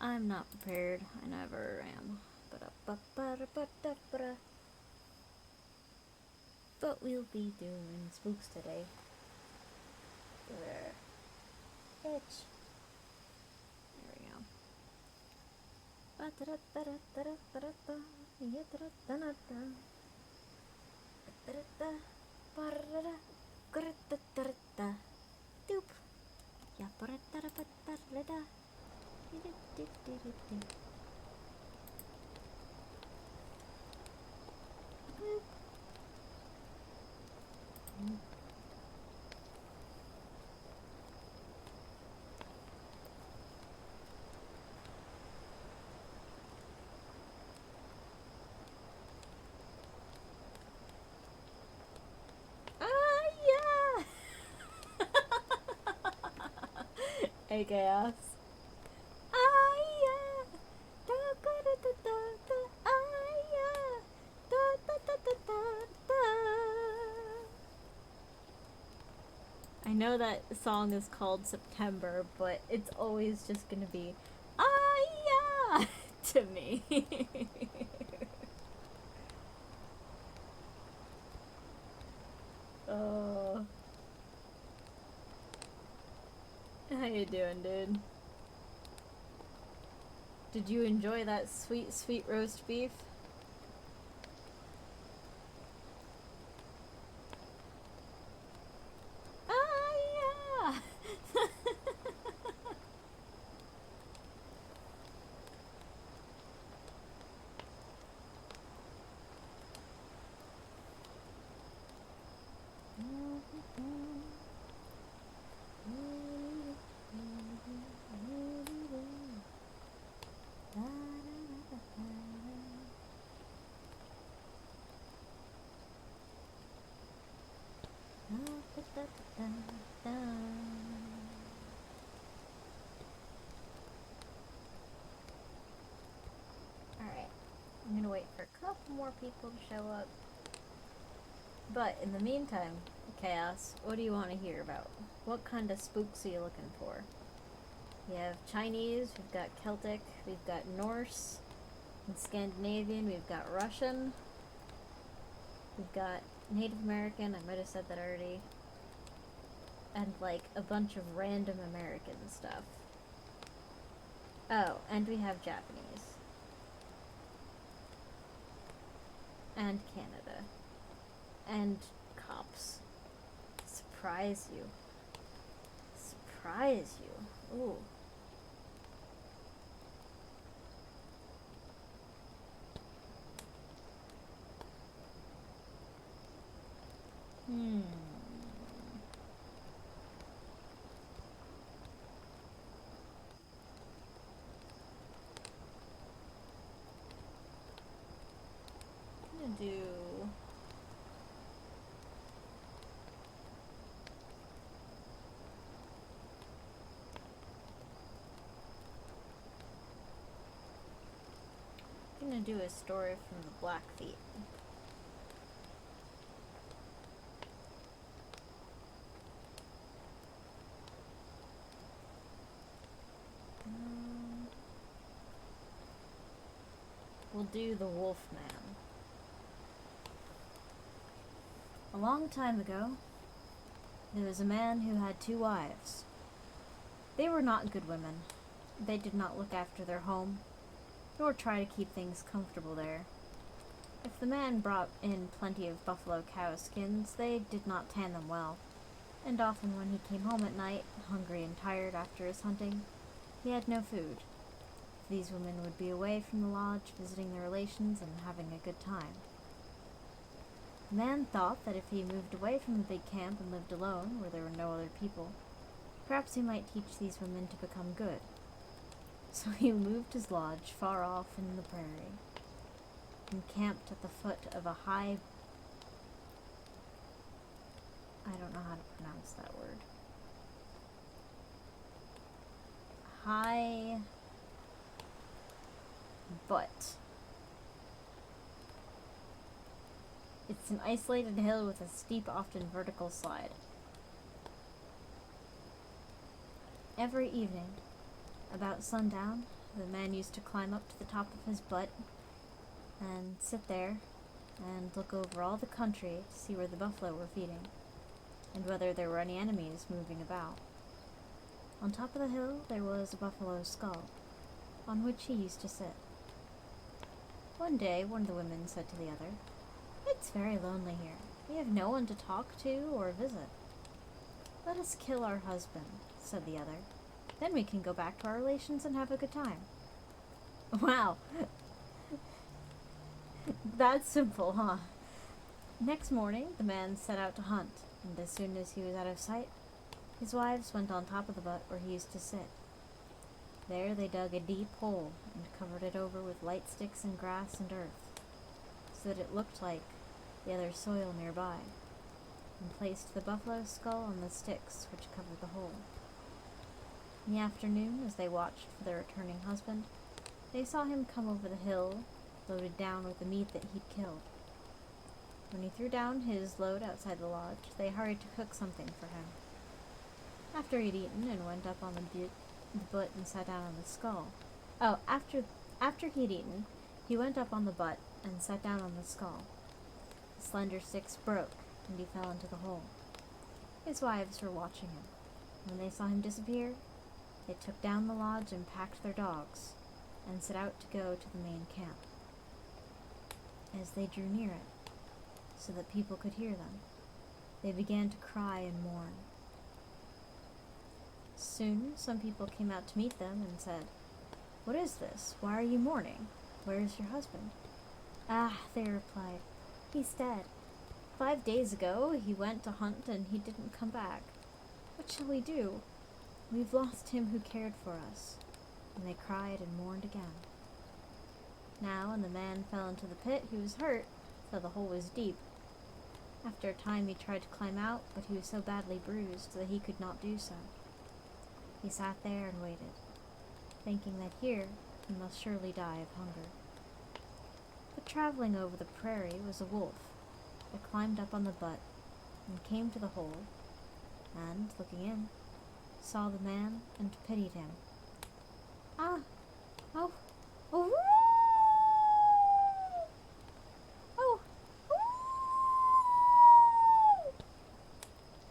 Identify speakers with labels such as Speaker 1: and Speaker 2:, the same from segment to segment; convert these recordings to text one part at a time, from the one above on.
Speaker 1: I'm not prepared. I never am. But we'll be doing Spooks today. Itch. There we go. Doop. Hey, Chaos. I know that song is called September, but it's always just gonna be yeah to me. Oh. How you doing, dude? Did you enjoy that sweet, sweet roast beef? Yeah! Alright, I'm gonna wait for a couple more people to show up. But in the meantime, Chaos, what do you want to hear about? What kind of spooks are you looking for? We have Chinese, we've got Celtic, we've got Norse, and Scandinavian, we've got Russian, we've got Native American, I might have said that already, and like a bunch of random American stuff. Oh, and we have Japanese. And Canada. And cops. Surprise you. Surprise you. Ooh. I'm gonna do... I'm gonna do a story from the Blackfeet. We'll do the Wolfman. A long time ago, there was a man who had 2 wives. They were not good women. They did not look after their home, nor try to keep things comfortable there. If the man brought in plenty of buffalo cow skins, they did not tan them well, and often when he came home at night, hungry and tired after his hunting, he had no food. These women would be away from the lodge, visiting their relations and having a good time. The man thought that if he moved away from the big camp and lived alone, where there were no other people, perhaps he might teach these women to become good. So he moved his lodge far off in the prairie, and camped at the foot of a high... I don't know how to pronounce that word. High... butt. It's an isolated hill with a steep, often vertical slide. Every evening, about sundown, the man used to climb up to the top of his butt and sit there and look over all the country to see where the buffalo were feeding and whether there were any enemies moving about. On top of the hill there was a buffalo skull, on which he used to sit. One day, one of the women said to the other, "It's very lonely here. We have no one to talk to or visit." "Let us kill our husband," said the other. "Then we can go back to our relations and have a good time." Wow! That's simple, huh? Next morning, the man set out to hunt, and as soon as he was out of sight, his wives went on top of the butte where he used to sit. There they dug a deep hole and covered it over with light sticks and grass and earth, so that it looked like the other soil nearby, and placed the buffalo skull on the sticks which covered the hole. In the afternoon, as they watched for their returning husband, they saw him come over the hill, loaded down with the meat that he'd killed. When he threw down his load outside the lodge, they hurried to cook something for him. After he'd eaten and went up on the butt and sat down on the skull. After he'd eaten, he went up on the butt and sat down on the skull. The slender sticks broke, and he fell into the hole. His wives were watching him. When they saw him disappear, they took down the lodge and packed their dogs, and set out to go to the main camp. As they drew near it, so that people could hear them, they began to cry and mourn. Soon, some people came out to meet them and said, "What is this? Why are you mourning? Where is your husband?" "Ah," they replied, "he's dead. 5 days ago he went to hunt and he didn't come back. What shall we do? We've lost him who cared for us." And they cried and mourned again. Now, when the man fell into the pit, he was hurt, though the hole was deep. After a time he tried to climb out, but he was so badly bruised that he could not do so. He sat there and waited, thinking that here he must surely die of hunger. But traveling over the prairie was a wolf that climbed up on the butt and came to the hole, and, looking in, saw the man and pitied him. "Ah! Oh! Oh! Oh! Oh!"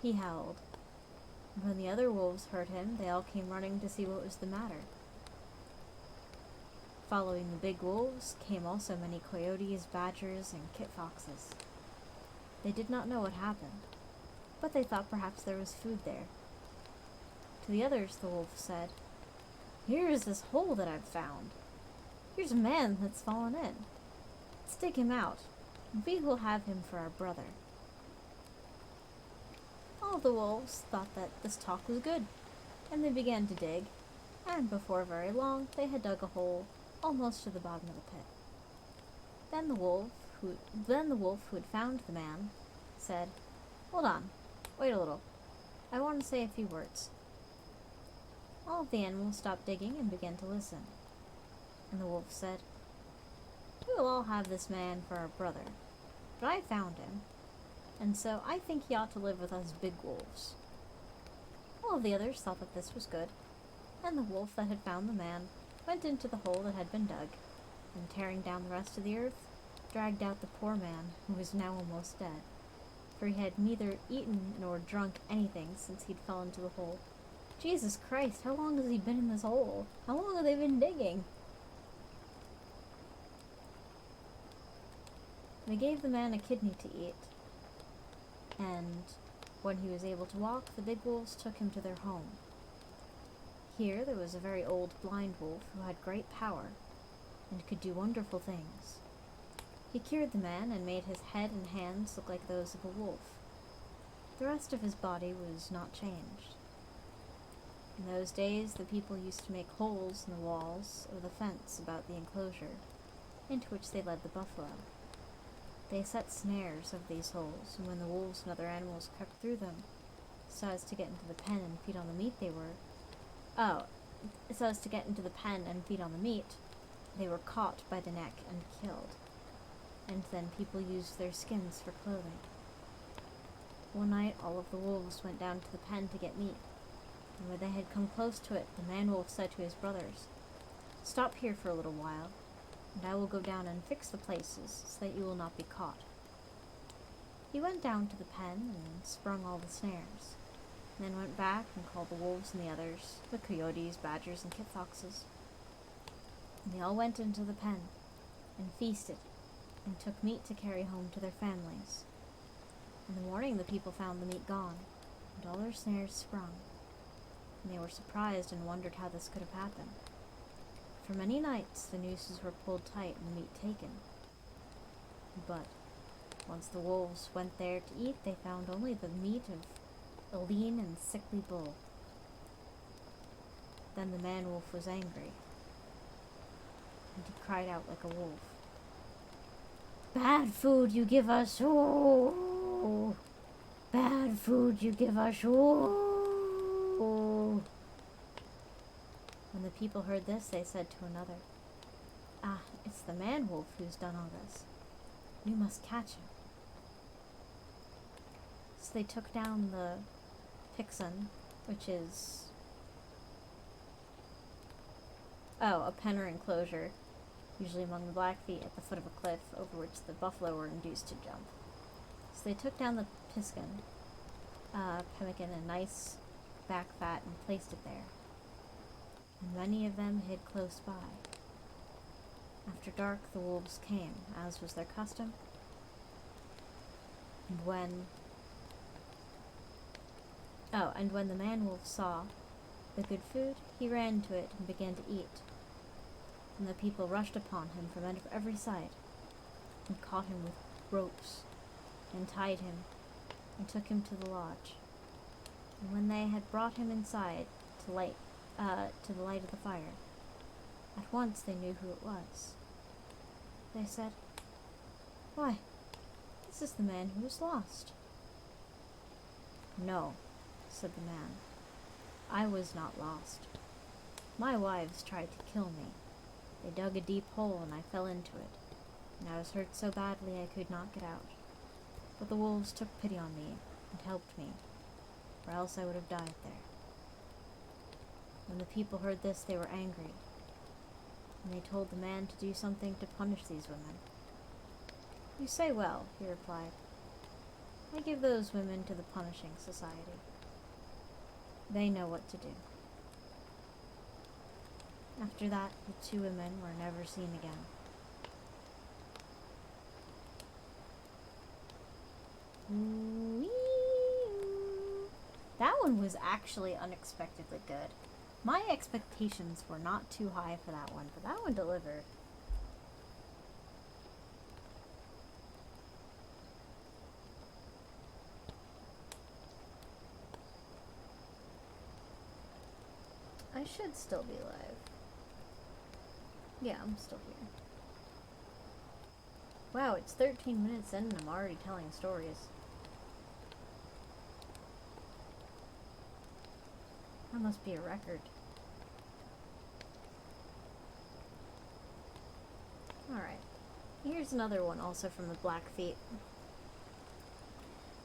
Speaker 1: he howled. When the other wolves heard him, they all came running to see what was the matter. Following the big wolves came also many coyotes, badgers, and kit foxes. They did not know what happened, but they thought perhaps there was food there. To the others the wolf said, "Here is this hole that I've found. Here's a man that's fallen in. Let's dig him out, and we will have him for our brother." All the wolves thought that this talk was good, and they began to dig, and before very long they had dug a hole almost to the bottom of the pit. Then the wolf who had found the man said, "Hold on, wait a little. I want to say a few words." All of the animals stopped digging and began to listen. And the wolf said, "We will all have this man for our brother, but I found him, and so I think he ought to live with us big wolves." All of the others thought that this was good, and the wolf that had found the man went into the hole that had been dug, and tearing down the rest of the earth, dragged out the poor man, who was now almost dead, for he had neither eaten nor drunk anything since he'd fell into the hole. Jesus Christ, how long has he been in this hole? How long have they been digging? They gave the man a kidney to eat, and when he was able to walk, the big wolves took him to their home. Here there was a very old blind wolf who had great power and could do wonderful things. He cured the man and made his head and hands look like those of a wolf. The rest of his body was not changed. In those days, the people used to make holes in the walls of the fence about the enclosure, into which they led the buffalo. They set snares over these holes, and when the wolves and other animals crept through them, so as to get into the pen and feed on the meat, they were caught by the neck and killed. and then people used their skins for clothing. One night, all of the wolves went down to the pen to get meat, and when they had come close to it, the man-wolf said to his brothers, "Stop here for a little while, and I will go down and fix the places so that you will not be caught." He went down to the pen and sprung all the snares, and then went back and called the wolves and the others, the coyotes, badgers, and kit foxes. And they all went into the pen and feasted and took meat to carry home to their families. In the morning the people found the meat gone, and all their snares sprung, and they were surprised and wondered how this could have happened. For many nights the nooses were pulled tight and the meat taken. But once the wolves went there to eat, they found only the meat of a lean and sickly bull. Then the man-wolf was angry, and he cried out like a wolf. "Bad food you give us, oh! Bad food you give us, oh!" When the people heard this, they said to another, "Ah, it's the man-wolf who's done all this. We must catch him." So they took down the Pixon, which is a pen or enclosure, usually among the Blackfeet at the foot of a cliff over which the buffalo were induced to jump. So they took down the Piskin, pemmican, a nice back fat, and placed it there. And many of them hid close by. After dark, the wolves came, as was their custom, and when the man-wolf saw the good food, he ran to it and began to eat. And the people rushed upon him from every side, and caught him with ropes, and tied him, and took him to the lodge. And when they had brought him inside to the light of the fire, at once they knew who it was. They said, "Why, this is the man who was lost." "No," said the man, "I was not lost. My wives tried to kill me. They dug a deep hole and I fell into it, and I was hurt so badly I could not get out. But the wolves took pity on me and helped me, or else I would have died there." When the people heard this, they were angry, and they told the man to do something to punish these women. "You say well," he replied. "I give those women to the punishing society. They know what to do." After that, the two women were never seen again. That one was actually unexpectedly good. My expectations were not too high for that one, but that one delivered. I should still be alive. Yeah, I'm still here. Wow, it's 13 minutes in and I'm already telling stories. That must be a record. Alright. Here's another one also from the Blackfeet.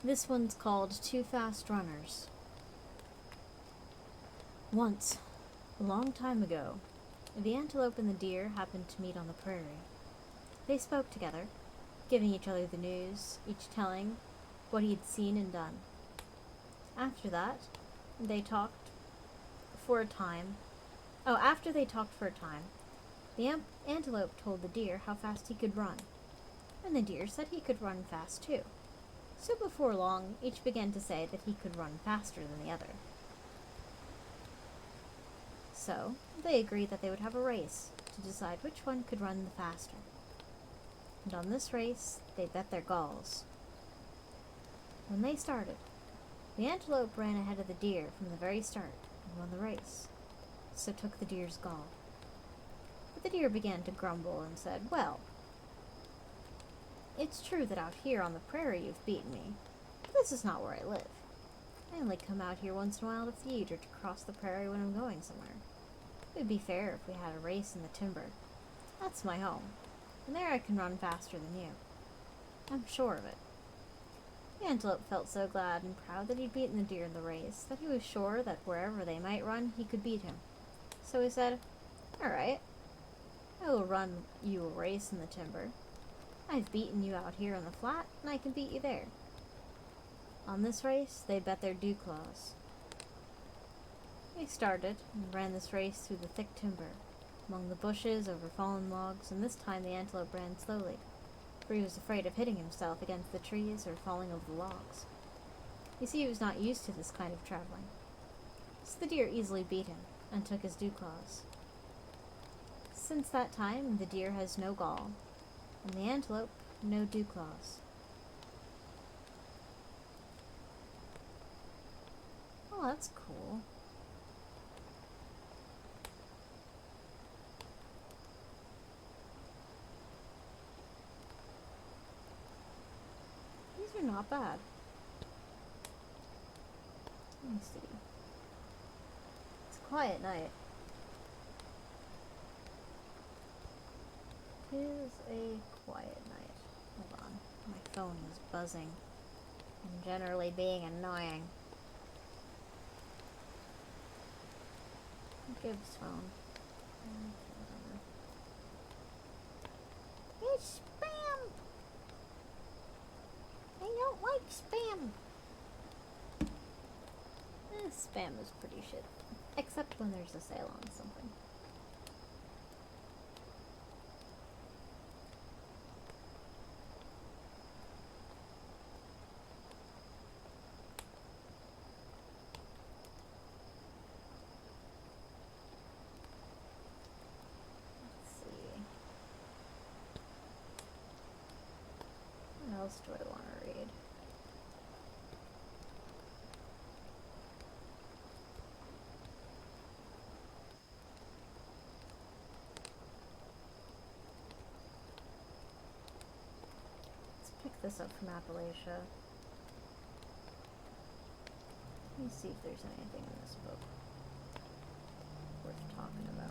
Speaker 1: This one's called Two Fast Runners. Once, a long time ago, the antelope and the deer happened to meet on the prairie. They spoke together, giving each other the news, each telling what he had seen and done. After that, they talked for a time. After they talked for a time, the antelope told the deer how fast he could run, and the deer said he could run fast too. So before long, each began to say that he could run faster than the other. So, they agreed that they would have a race to decide which one could run the faster. And on this race, they bet their galls. When they started, the antelope ran ahead of the deer from the very start and won the race, so took the deer's gall. But the deer began to grumble and said, "Well, it's true that out here on the prairie you've beaten me, but this is not where I live. I only come out here once in a while to feed or to cross the prairie when I'm going somewhere. It would be fair if we had a race in the timber. That's my home, and there I can run faster than you. I'm sure of it. The antelope felt so glad and proud that he'd beaten the deer in the race that he was sure that wherever they might run, he could beat him. So he said, "All right, I will run you a race in the timber. I've beaten you out here on the flat, and I can beat you there." On this race, they bet their dew claws. They started and ran this race through the thick timber, among the bushes, over fallen logs, and this time the antelope ran slowly, for he was afraid of hitting himself against the trees or falling over the logs. You see, he was not used to this kind of traveling. So the deer easily beat him and took his dew claws. Since that time, the deer has no gall, and the antelope no dew claws. Oh, that's cool. These are not bad. Let me see. It's a quiet night. It is a quiet night. Hold on. My phone is buzzing and generally being annoying. Gibbs phone. It's spam! I don't like spam! Spam is pretty shit. Except when there's a sale on something. What else do I want to read? Let's pick this up from Appalachia. Let me see if there's anything in this book worth talking about.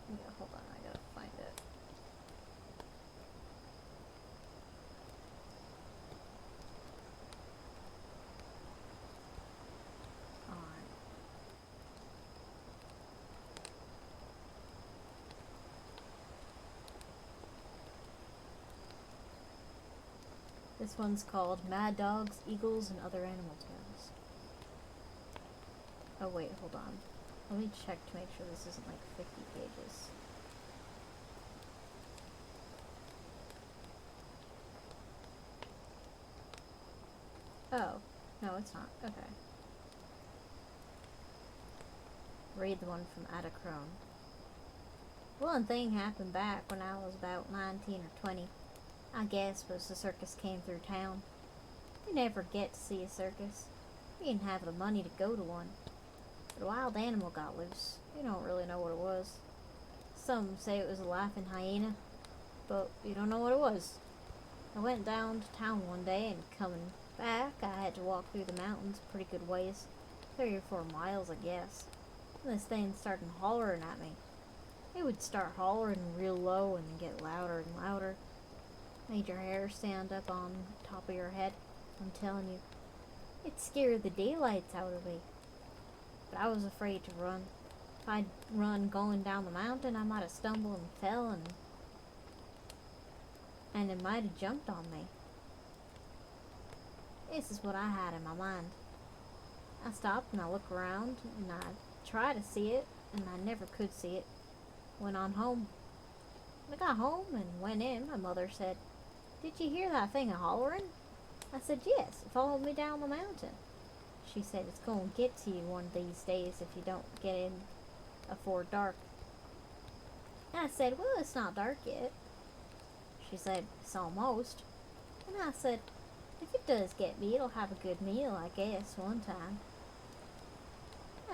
Speaker 1: Yeah, hold on, I gotta find it. Alright. This one's called Mad Dogs, Eagles, and Other Animal Tales. Oh wait, hold on. Let me check to make sure this isn't like 50 pages. Oh, no, it's not. Okay. Read the one from Adacrone. One thing happened back when I was about 19 or 20. I guess was the circus came through town. You never get to see a circus. You didn't have the money to go to one. But a wild animal got loose. You don't really know what it was. Some say it was a laughing hyena, but you don't know what it was. I went down to town one day, and coming back, I had to walk through the mountains a pretty good ways. 3 or 4 miles, I guess. And this thing started hollering at me. It would start hollering real low and then get louder and louder. Made your hair stand up on top of your head. I'm telling you, it scared the daylights out of me. But I was afraid to run. If I'd run going down the mountain, I might have stumbled and fell, and it might have jumped on me. This is what I had in my mind. I stopped and I looked around and I tried to see it, and I never could see it. Went on home. When I got home and went in, my mother said, "Did you hear that thing a-hollering?" I said, "Yes, it followed me down the mountain." She said, "It's going to get to you one of these days if you don't get in afore dark." And I said, "Well, it's not dark yet." She said, "It's almost." And I said, If it does get me, it'll have a good meal, I guess, one time.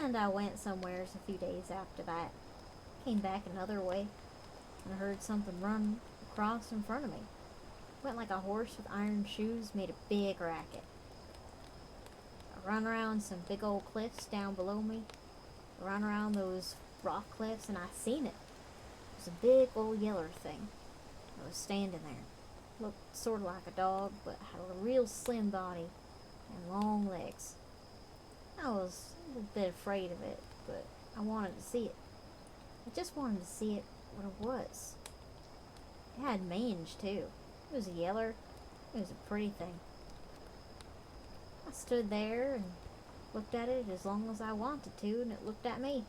Speaker 1: And I went somewheres a few days after that. Came back another way, and I heard something run across in front of me. Went like a horse with iron shoes, made a big racket. I run around some big old cliffs down below me. I run around those rock cliffs, and I seen it. It was a big old yeller thing. It was standing there. Looked sort of like a dog, but had a real slim body and long legs. I was a little bit afraid of it, but I wanted to see it. I just wanted to see it what it was. It had mange, too. It was a yeller. It was a pretty thing. I stood there and looked at it as long as I wanted to, and it looked at me.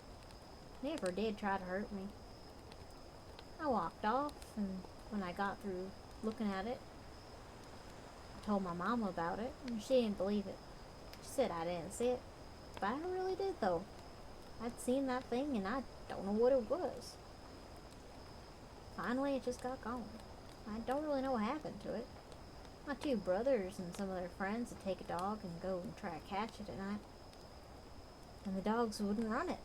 Speaker 1: Never did try to hurt me. I walked off, and when I got through looking at it, I told my mama about it, and she didn't believe it. She said I didn't see it, but I really did, though. I'd seen that thing, and I don't know what it was. Finally, it just got gone. I don't really know what happened to it. My two brothers and some of their friends would take a dog and go and try to catch it at night. And the dogs wouldn't run it.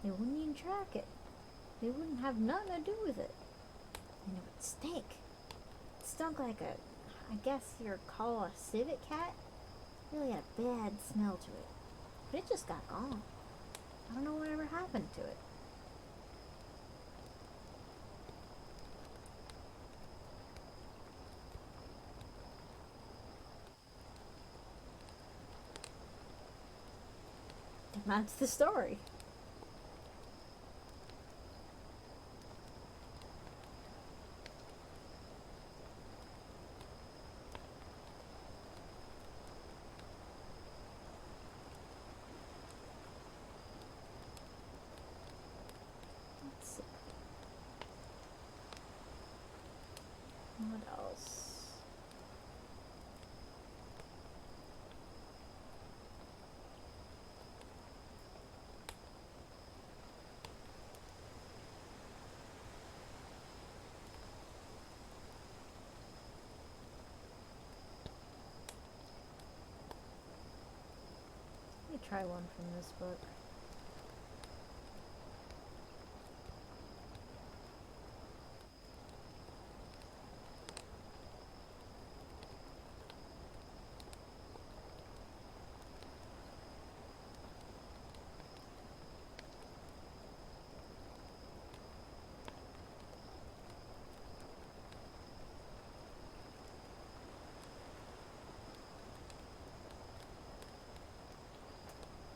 Speaker 1: They wouldn't even track it. They wouldn't have nothing to do with it. And it would stink. It stunk like I guess you'd call a civet cat. It really had a bad smell to it. But it just got gone. I don't know whatever happened to it. And that's the story. Let's see. What else? Let me try one from this book.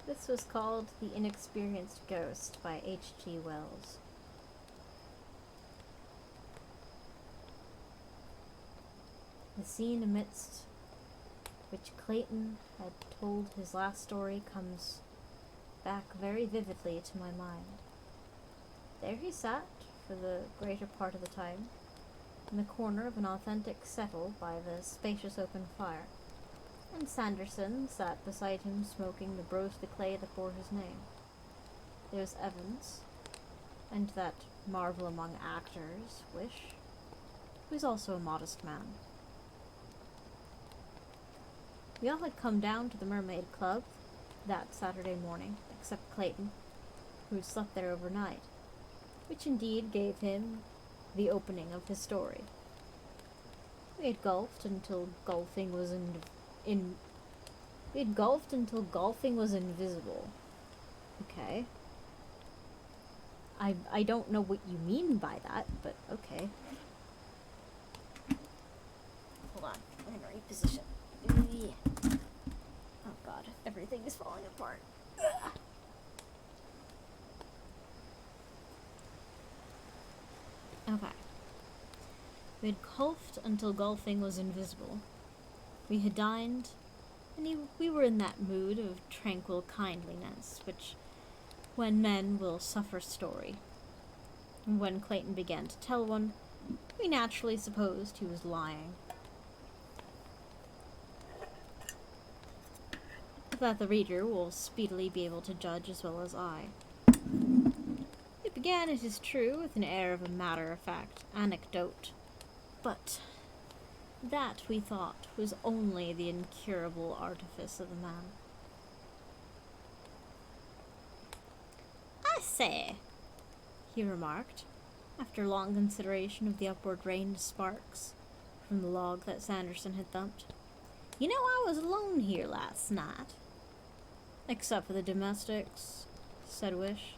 Speaker 1: This was called The Inexperienced Ghost by H.G. Wells. The scene amidst which Clayton had told his last story comes back very vividly to my mind. There he sat, for the greater part of the time, in the corner of an authentic settle by the spacious open fire, and Sanderson sat beside him smoking the brose de clay that bore his name. There was Evans, and that marvel among actors, Wish, who was also a modest man. We all had come down to the Mermaid Club that Saturday morning, except Clayton, who had slept there overnight, which indeed gave him the opening of his story. We had golfed until golfing was invisible. Okay. I don't know what you mean by that, but okay. Hold on, I'm gonna reposition. Oh god, everything is falling apart. Okay. We had golfed until golfing was invisible. We had dined, and we were in that mood of tranquil kindliness, which, when men will suffer story. And when Clayton began to tell one, we naturally supposed he was lying. That the reader will speedily be able to judge as well as I. It began, it is true, with an air of a matter-of-fact anecdote, but That, we thought, was only the incurable artifice of the man. "I say," he remarked, after long consideration of the upward rain of sparks from the log that Sanderson had thumped. "You know, I was alone here last night." "Except for the domestics," said Wish.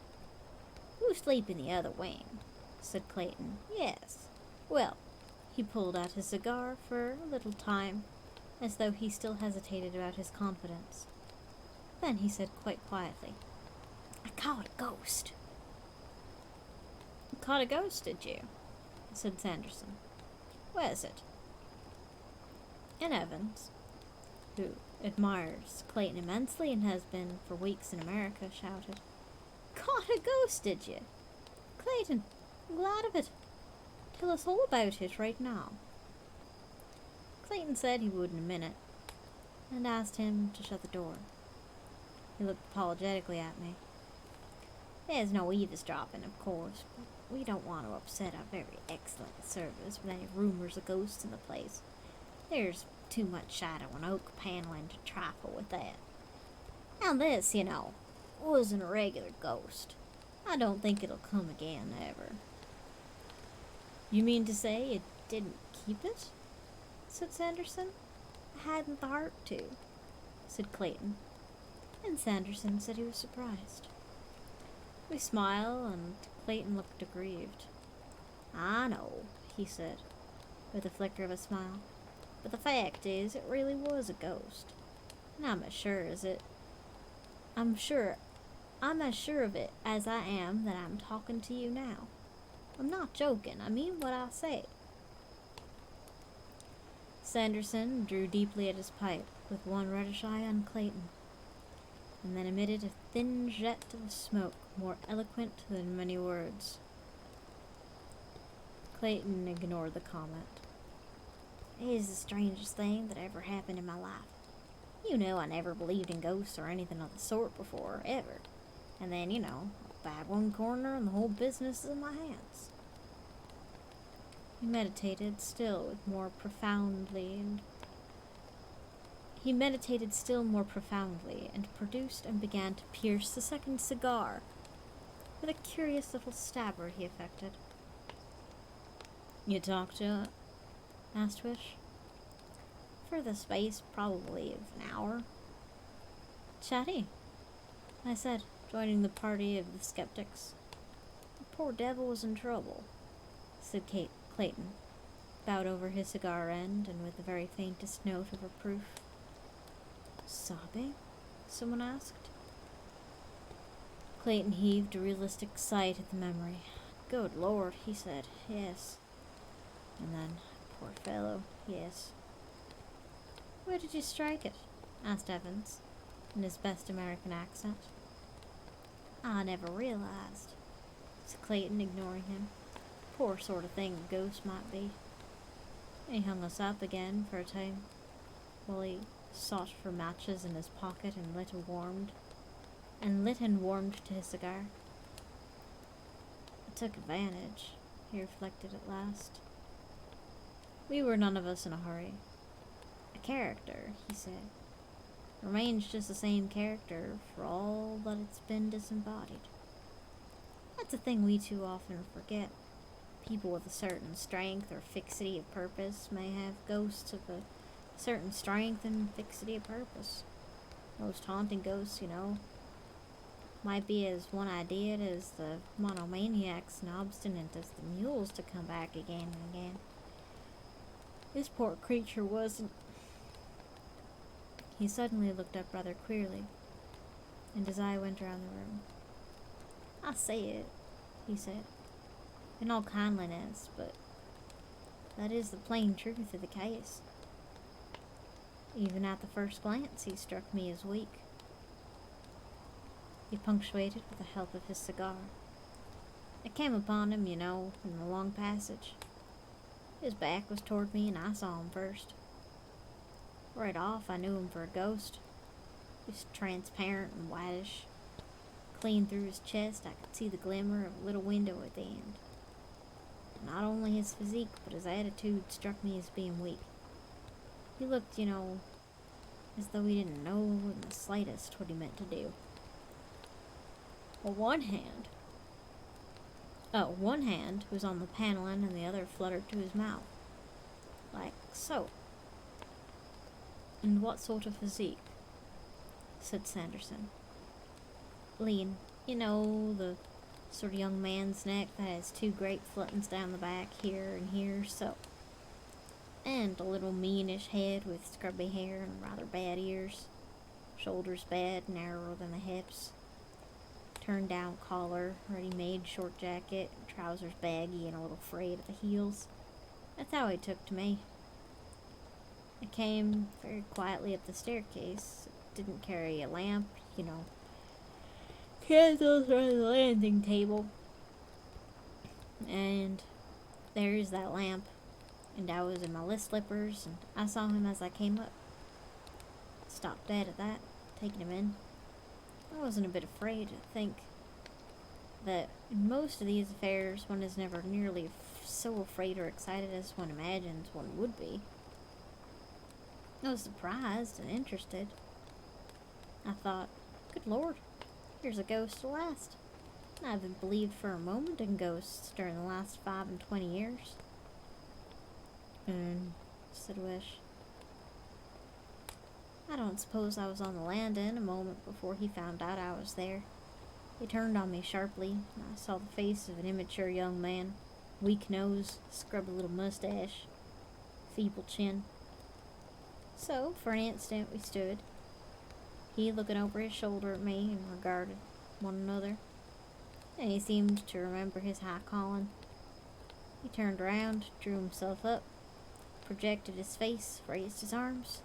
Speaker 1: "Who sleep in the other wing?" said Clayton. "Yes. Well," he pulled out his cigar for a little time, as though he still hesitated about his confidence. Then he said quite quietly, "I caught a ghost." "Caught a ghost, did you?" said Sanderson. "Where's it?" And Evans, who admires Clayton immensely and has been for weeks in America, shouted, "Caught a ghost, did you? Clayton, I'm glad of it. Tell us all about it right now." Clayton said he would in a minute, and asked him to shut the door. He looked apologetically at me. "There's no eavesdropping, of course, but we don't want to upset our very excellent service with any rumors of ghosts in the place. There's too much shadow and oak paneling to trifle with that. And this, you know, wasn't a regular ghost. I don't think it'll come again, ever." "You mean to say it didn't keep it?" said Sanderson. "I hadn't the heart to," said Clayton, and Sanderson said he was surprised. We smiled, and Clayton looked aggrieved. "I know," he said, with a flicker of a smile, "but the fact is, it really was a ghost. And I'm as sure of it as I am that I'm talking to you now. I'm not joking, I mean what I say." Sanderson drew deeply at his pipe, with one reddish eye on Clayton, and then emitted a thin jet of smoke more eloquent than many words. Clayton ignored the comment. "It is the strangest thing that ever happened in my life. You know, I never believed in ghosts or anything of the sort before, ever. And then, you know, I bag one corner and the whole business is in my hands." He meditated still more profoundly and produced and began to pierce the second cigar with a curious little stabber he affected. "You talked to it?" asked Wish. "For the space, probably, of an hour." "Chatty," I said, joining the party of the skeptics. "The poor devil was in trouble," said Clayton, bowed over his cigar end, and with the very faintest note of reproof. "Sobbing?" someone asked. Clayton heaved a realistic sigh at the memory. "Good Lord," he said, "yes." And then, "Poor fellow, yes." "Where did you strike it?" asked Evans, in his best American accent. "I never realized," said Clayton, ignoring him. "Poor sort of thing a ghost might be." And he hung us up again for a time, while he sought for matches in his pocket and lit and warmed to his cigar. "I took advantage," he reflected at last. We were none of us in a hurry. "A character," he said, "remains just the same character for all that it's been disembodied. That's a thing we too often forget. People with a certain strength or fixity of purpose may have ghosts of a certain strength and fixity of purpose. Most haunting ghosts, you know, might be as one-idead as the monomaniacs and obstinate as the mules to come back again and again. This poor creature wasn't." He suddenly looked up rather queerly, and his eye went around the room. "I say it," he said, in all kindliness, but that is the plain truth of the case. Even at the first glance, he struck me as weak." He punctuated with the help of his cigar. "I came upon him, you know, in the long passage. His back was toward me, and I saw him first. Right off, I knew him for a ghost. He was transparent and whitish. Clean through his chest, I could see the glimmer of a little window at the end. Not only his physique, but his attitude struck me as being weak. He looked, as though he didn't know in the slightest what he meant to do. Well, one hand was on the paneling and the other fluttered to his mouth. Like so. "And what sort of physique?" said Sanderson. "Lean. The sort of young man's neck that has two great fluttons down the back, here and here, so. And a little meanish head with scrubby hair and rather bad ears. Shoulders bad, narrower than the hips. Turned down collar, ready-made short jacket, trousers baggy and a little frayed at the heels. That's how he took to me. I came very quietly up the staircase. Didn't carry a lamp, Candles on the landing table. And there's that lamp. And I was in my list slippers, and I saw him as I came up. Stopped dead at that, taking him in. I wasn't a bit afraid. I think that in most of these affairs, one is never nearly so afraid or excited as one imagines one would be. I was surprised and interested. I thought, good Lord, here's a ghost at last. I haven't believed for a moment in ghosts during the last 25 years. Said Wish. I don't suppose I was on the landing a moment before he found out I was there. He turned on me sharply, and I saw the face of an immature young man. Weak nose, scrubby little mustache, feeble chin. So, for an instant we stood, he looking over his shoulder at me and regarded one another. And he seemed to remember his high calling. He turned around, drew himself up, projected his face, raised his arms,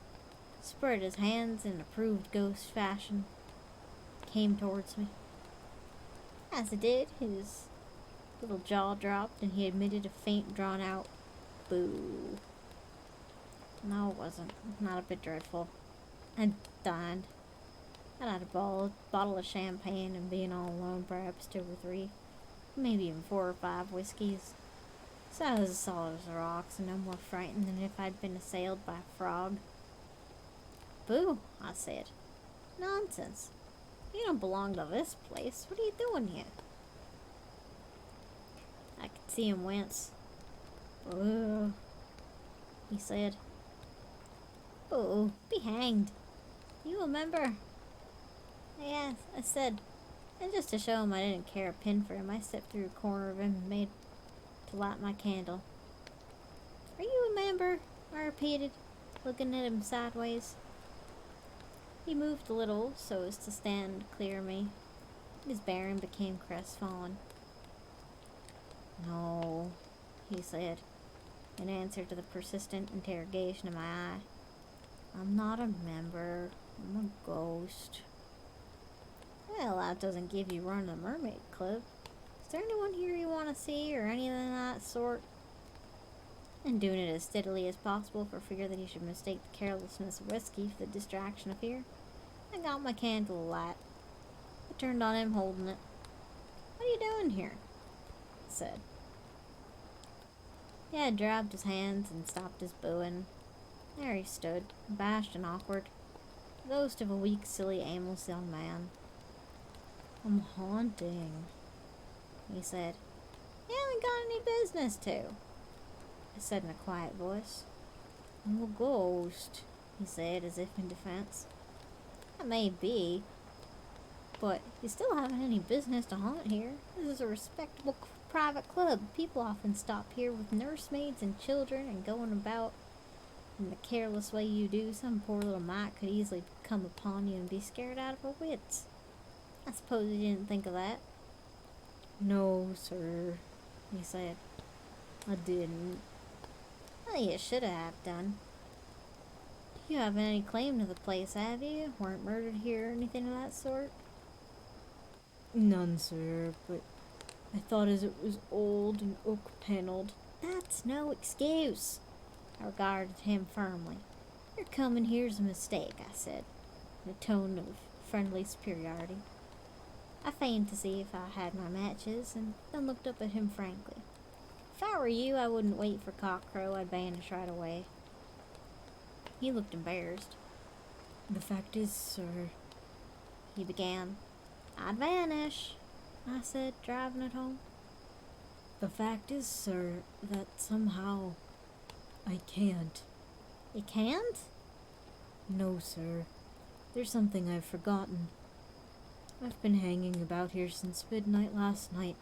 Speaker 1: spread his hands in approved ghost fashion, came towards me. As he did, his little jaw dropped and he emitted a faint, drawn-out boo. No, it wasn't. Not a bit dreadful. I dined. I had a bottle of champagne and being all alone, perhaps 2 or 3, maybe even 4 or 5 whiskeys. So I was as solid as rocks and no more frightened than if I'd been assailed by a frog. Boo, I said. Nonsense. You don't belong to this place. What are you doing here? I could see him wince. Boo, he said. Boo, be hanged. You remember? Yes, I said. And just to show him I didn't care a pin for him, I stepped through a corner of him and made to light my candle. Are you a member? I repeated, looking at him sideways. He moved a little so as to stand clear of me. His bearing became crestfallen. No, he said, in answer to the persistent interrogation in my eye. I'm not a member. I'm a ghost. Well, that doesn't give you run the Mermaid Club. Is there anyone here you want to see, or anything of that sort? And doing it as steadily as possible for fear that he should mistake the carelessness of whiskey for the distraction of fear, I got my candle alight. I turned on him holding it. What are you doing here? I said. He had dropped his hands and stopped his booing. There he stood, abashed and awkward, the ghost of a weak, silly, aimless young man. I'm haunting, he said. You haven't got any business to, I said in a quiet voice. I'm a ghost, he said, as if in defense. That may be, but you still haven't any business to haunt here. This is a respectable private club. People often stop here with nursemaids and children and going about in the careless way you do. Some poor little mite could easily come upon you and be scared out of her wits. I suppose you didn't think of that. No, sir, he said. I didn't. Well, you should have done. You haven't any claim to the place, have you? Weren't murdered here or anything of that sort? None, sir, but I thought as it was old and oak-panelled. That's no excuse. I regarded him firmly. Your coming here's a mistake, I said, in a tone of friendly superiority. I feigned to see if I had my matches, and then looked up at him frankly. If I were you, I wouldn't wait for cockcrow. I'd vanish right away. He looked embarrassed. "The fact is, sir," he began. "I'd vanish," I said, driving it home. "The fact is, sir, that somehow I can't." "You can't?" "No, sir. There's something I've forgotten. I've been hanging about here since midnight last night,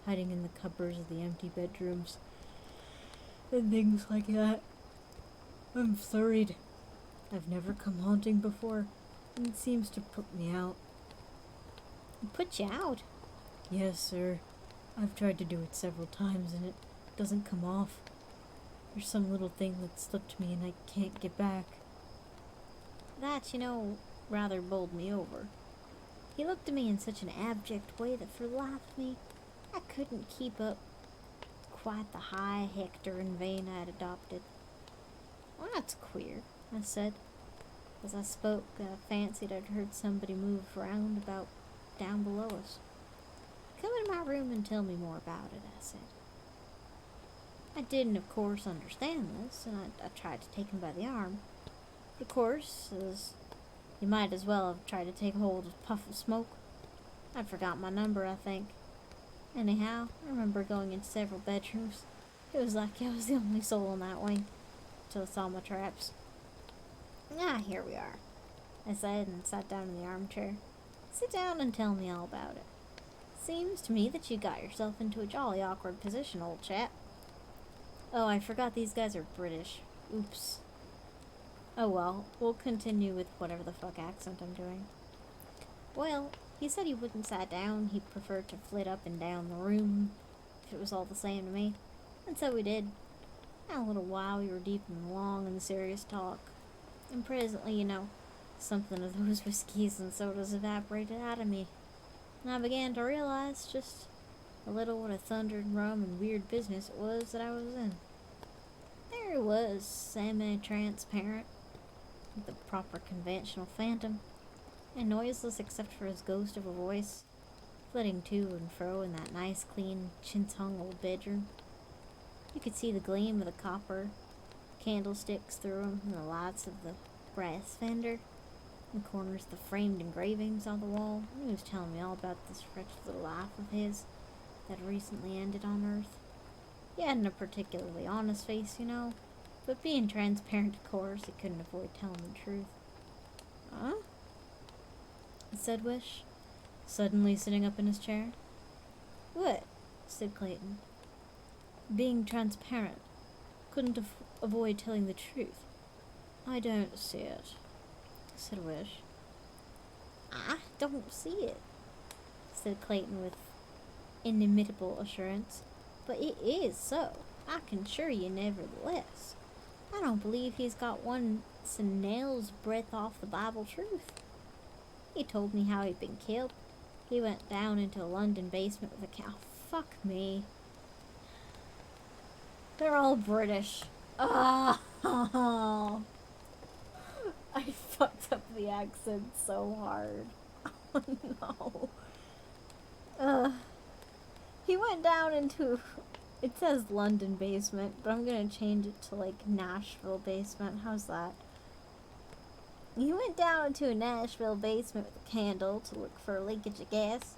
Speaker 1: hiding in the cupboards of the empty bedrooms, and things like that. I'm flurried. I've never come haunting before, and it seems to put me out." "Put you out?" "Yes, sir. I've tried to do it several times, and it doesn't come off. There's some little thing that slipped me, and I can't get back." That, rather bowled me over. He looked at me in such an abject way that for the life of me, I couldn't keep up quite the high Hectorin vein I had adopted. "Well, that's queer," I said. As I spoke, I fancied I'd heard somebody move around about down below us. "Come into my room and tell me more about it," I said. I didn't, of course, understand this, and I tried to take him by the arm. But, of course, as you might as well have tried to take hold of a puff of smoke. I'd forgot my number, I think. Anyhow, I remember going into several bedrooms. It was like I was the only soul in that wing, till I saw my traps. "Here we are," I said, and sat down in the armchair. "Sit down and tell me all about it. Seems to me that you got yourself into a jolly awkward position, old chap." "Oh, I forgot these guys are British. Oops. Oh well, we'll continue with whatever the fuck accent I'm doing." "Well, he said he wouldn't sit down. He preferred to flit up and down the room, if it was all the same to me. And so we did. In a little while we were deep and long in serious talk. And presently, something of those whiskeys and sodas evaporated out of me. And I began to realize just a little what a thundered rum and weird business it was that I was in. There he was, semi-transparent, with the proper conventional phantom, and noiseless except for his ghost of a voice, flitting to and fro in that nice, clean, chintz-hung old bedroom. You could see the gleam of the copper candlesticks through him, and the lights of the brass fender, in the corners the framed engravings on the wall. And he was telling me all about this wretched little life of his that recently ended on Earth. He hadn't a particularly honest face, but being transparent, of course, he couldn't avoid telling the truth. "Huh?" said Wish, suddenly sitting up in his chair. "What?" said Clayton. "Being transparent. Couldn't avoid telling the truth." "I don't see it," said Wish. "I don't see it," said Clayton with inimitable assurance. "But it is so. I can assure you nevertheless. I don't believe he's got one snail's breadth off the Bible truth. He told me how he'd been killed. He went down into a London basement with a cow. Fuck me. They're all British. Oh, I fucked up the accent so hard. Oh no. He went down into, it says London basement, but I'm gonna change it to Nashville basement. How's that? He went down into a Nashville basement with a candle to look for a leakage of gas,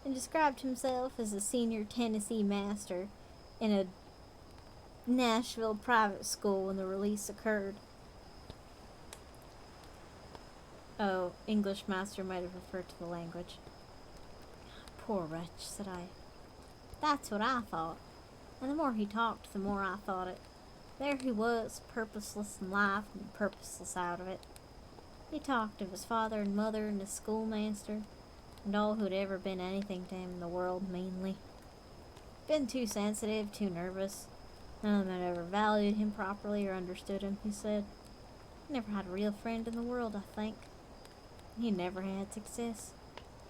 Speaker 1: and described himself as a senior Tennessee master in a Nashville private school when the release occurred. Oh, English master might have referred to the language. Poor wretch, said I. That's what I thought. And the more he talked, the more I thought it. There he was, purposeless in life and purposeless out of it. He talked of his father and mother and his schoolmaster, and all who'd ever been anything to him in the world, mainly. Been too sensitive, too nervous. None of them had ever valued him properly or understood him, he said. He never had a real friend in the world, I think. He never had success.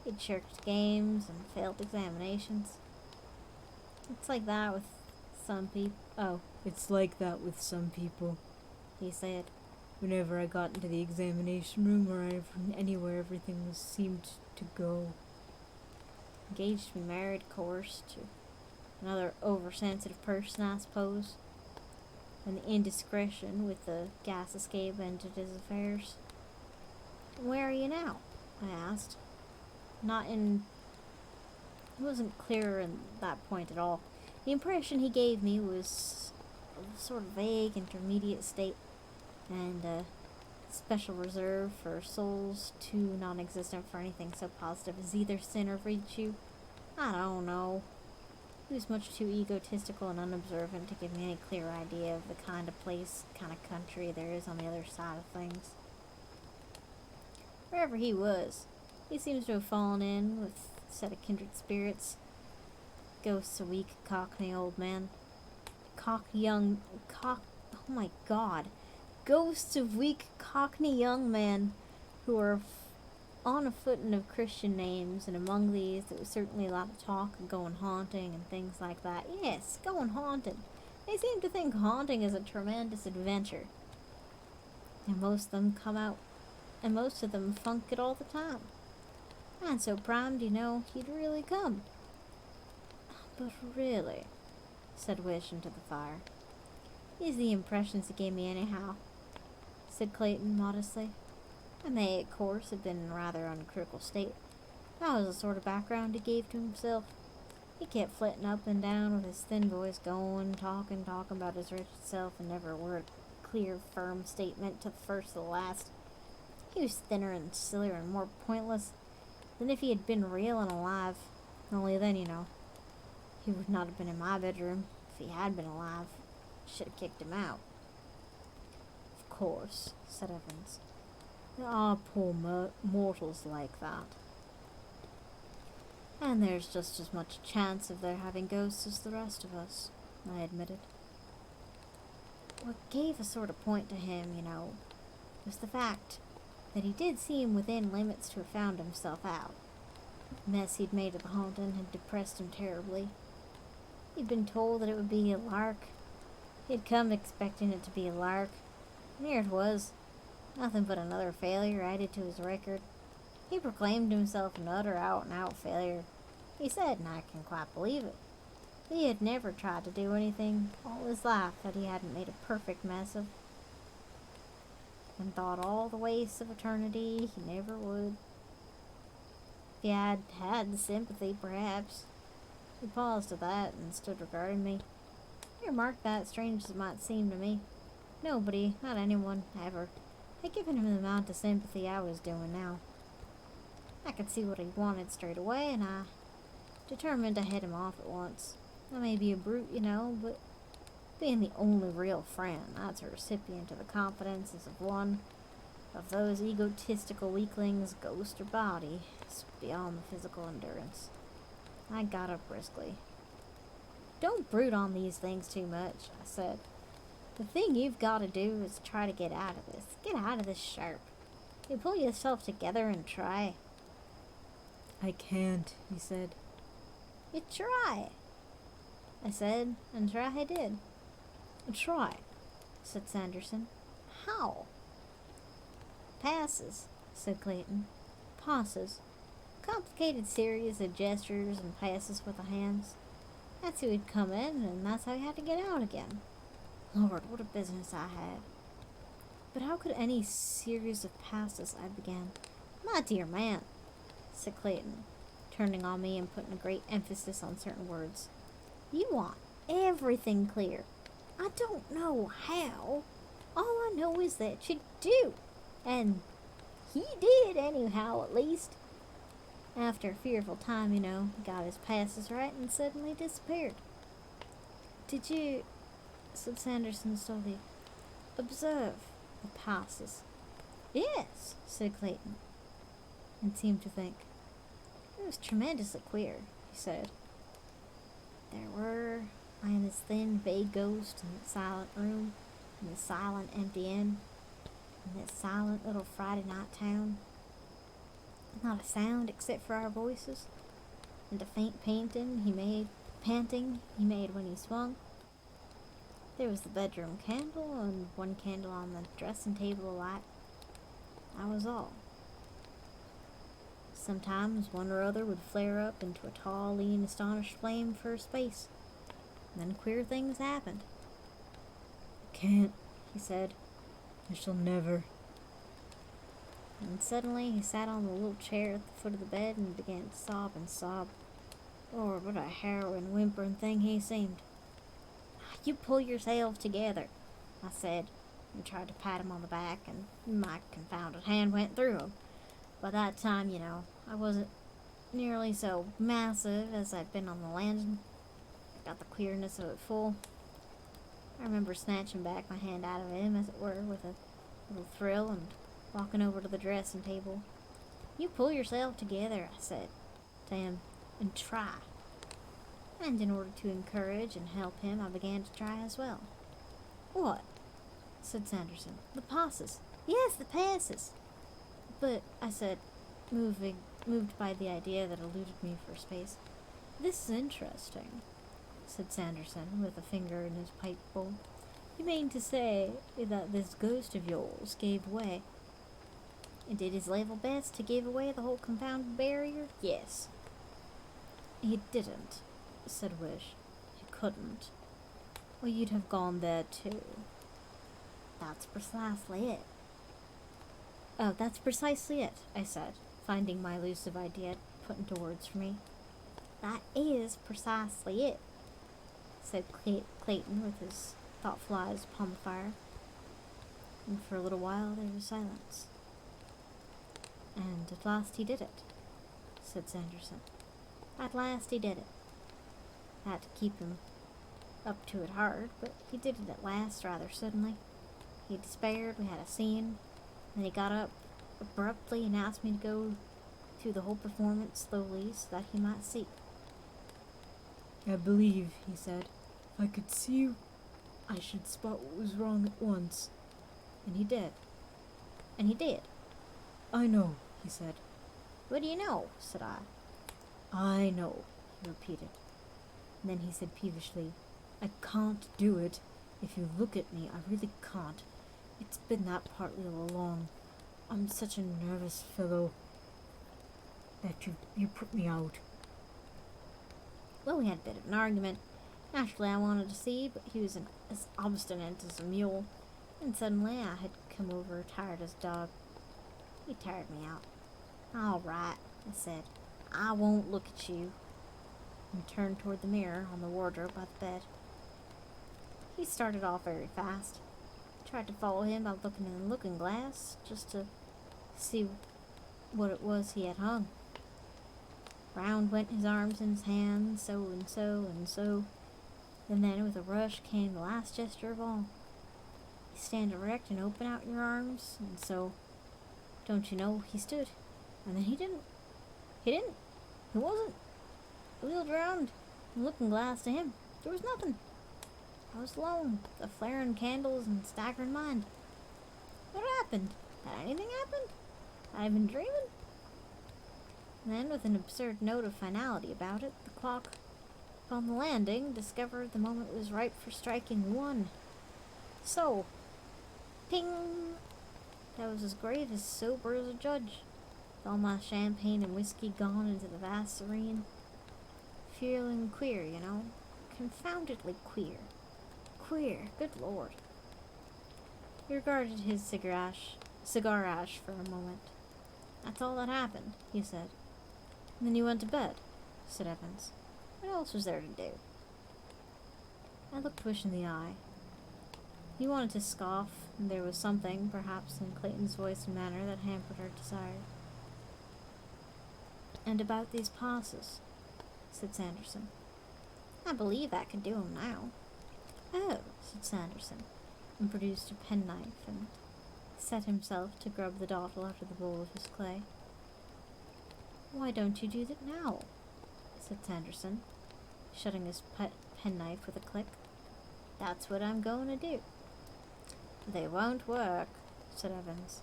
Speaker 1: He'd shirked games and failed examinations. It's like that with some people. Oh, it's like that with some people, he said. Whenever I got into the examination room or anywhere, everything seemed to go. Engaged to be married, of course, to another oversensitive person, I suppose. and the indiscretion with the gas escape entered his affairs. "Where are you now?" I asked. Not in... He wasn't clear in that point at all. The impression he gave me was a sort of vague, intermediate state, and a special reserve for souls too non-existent for anything so positive as either sin or virtue. I don't know. He was much too egotistical and unobservant to give me any clear idea of the kind of place, kind of country there is on the other side of things. Wherever he was, he seems to have fallen in with a set of kindred spirits. Ghosts of weak, cockney old men. Oh my god. Ghosts of weak, cockney young men who are on a footing of Christian names, and among these there was certainly a lot of talk of going haunting and things like that. Yes, going haunting. They seem to think haunting is a tremendous adventure. And most of them funk it all the time. And so primed, he'd really come. But really, said Wish into the fire. These are the impressions he gave me anyhow, said Clayton modestly. I may, of course, have been in a rather uncritical state. That was the sort of background he gave to himself. He kept flitting up and down with his thin voice going, talking about his wretched self, and never a word clear, firm statement to the first to the last. He was thinner and sillier and more pointless than if he had been real and alive. Only then, he would not have been in my bedroom if he had been alive. Should have kicked him out. Of course, said Evans. There are poor mortals like that. And there's just as much chance of their having ghosts as the rest of us, I admitted. What gave a sort of point to him, was the fact that he did seem within limits to have found himself out. The mess he'd made of the haunting had depressed him terribly. He'd been told that it would be a lark. He'd come expecting it to be a lark, and here it was. Nothing but another failure added to his record. He proclaimed himself an utter out-and-out failure. He said, and I can quite believe it, he had never tried to do anything all his life that he hadn't made a perfect mess of, and thought all the wastes of eternity he never would. If he had had the sympathy, perhaps. He paused at that and stood regarding me. He remarked that, strange as it might seem to me, nobody, not anyone, ever, had given him the amount of sympathy I was doing now. I could see what he wanted straight away, and I determined to head him off at once. I may be a brute, but being the only real friend, that's a recipient of the confidences of one of those egotistical weaklings, ghost or body, is beyond the physical endurance. I got up briskly. Don't brood on these things too much, I said. The thing you've got to do is try to get out of this. Get out of this sharp. You pull yourself together and try. I can't, he said. You try, I said, and try I did. Try, said Sanderson. How? Passes, said Clayton. Passes. Complicated series of gestures and passes with the hands. That's who had come in, and that's how he had to get out again. Lord, what a business I had. But how could any series of passes, I began. My dear man, said Clayton, turning on me and putting a great emphasis on certain words. You want everything clear. I don't know how. All I know is that you do. And he did anyhow, at least. After a fearful time, he got his passes right and suddenly disappeared. Did you, said Sanderson slowly, observe the passes? Yes, said Clayton, and seemed to think. It was tremendously queer, he said. There were, I am this thin, vague ghost in that silent room, in the silent, empty inn, in that silent little Friday night town. Not a sound except for our voices, and the faint panting he made when he swung. There was the bedroom candle, and one candle on the dressing table alight. That was all. Sometimes one or other would flare up into a tall, lean, astonished flame for a space. And then queer things happened. A can't, he said. I shall never. And suddenly he sat on the little chair at the foot of the bed and began to sob and sob. Lord, what a harrowing, whimpering thing he seemed. You pull yourself together, I said, and tried to pat him on the back, and my confounded hand went through him. By that time, I wasn't nearly so massive as I'd been on the landing. I got the queerness of it full. I remember snatching back my hand out of him, as it were, with a little thrill, and walking over to the dressing table. You pull yourself together, I said to him, and try. And in order to encourage and help him, I began to try as well. What? Said Sanderson. The passes. Yes, the passes. But, I said, moved by the idea that eluded me for a space. This is interesting, said Sanderson, with a finger in his pipe bowl. You mean to say that this ghost of yours gave way? And did his level best to give away the whole confounded barrier? Yes. He didn't, said Wish. He couldn't. Well, you'd have gone there too. That's precisely it. Oh, that's precisely it, I said, finding my elusive idea put into words for me. That is precisely it, said Clayton with his thoughtful eyes upon the fire. And for a little while there was silence. And at last he did it, said Sanderson. At last he did it. I had to keep him up to it hard, but he did it at last rather suddenly. He despaired, we had a scene, then he got up abruptly and asked me to go through the whole performance slowly so that he might see. I believe, he said, if I could see you, I should spot what was wrong at once. And he did. And he did. I know, he said. What do you know? Said I. I know, he repeated. And then he said peevishly, I can't do it. If you look at me, I really can't. It's been that partly all along. I'm such a nervous fellow that you put me out. Well, we had a bit of an argument. Naturally, I wanted to see, but he was as obstinate as a mule. And suddenly, I had come over tired as a dog. He tired me out. All right, I said. I won't look at you. And turned toward the mirror on the wardrobe by the bed. He started off very fast. I tried to follow him by looking in the looking glass, just to see what it was he had hung. Round went his arms and his hands, so and so and so. And then with a rush came the last gesture of all. You stand erect and open out your arms, and so, don't you know, he stood. And then he didn't. He didn't. He wasn't. I wheeled around and looking glass to him. There was nothing. I was alone, the flaring candles and staggering mind. What happened? Had anything happened? Had I been dreaming? And then, with an absurd note of finality about it, the clock upon the landing discovered the moment was ripe for striking 1. So, ping! I was as grave as sober as a judge, with all my champagne and whiskey gone into the vast serene. Feeling queer, confoundedly queer. Queer, good Lord. He regarded his cigar ash for a moment. That's all that happened, he said. And then you went to bed, said Evans. What else was there to do? I looked Wish in the eye. He wanted to scoff, and there was something, perhaps, in Clayton's voice and manner that hampered her desire. And about these passes, said Sanderson. I believe I can do 'em now. Oh, said Sanderson, and produced a penknife and set himself to grub the dottle out of the bowl of his clay. Why don't you do that now? Said Sanderson, shutting his penknife with a click. That's what I'm going to do. They won't work, said Evans.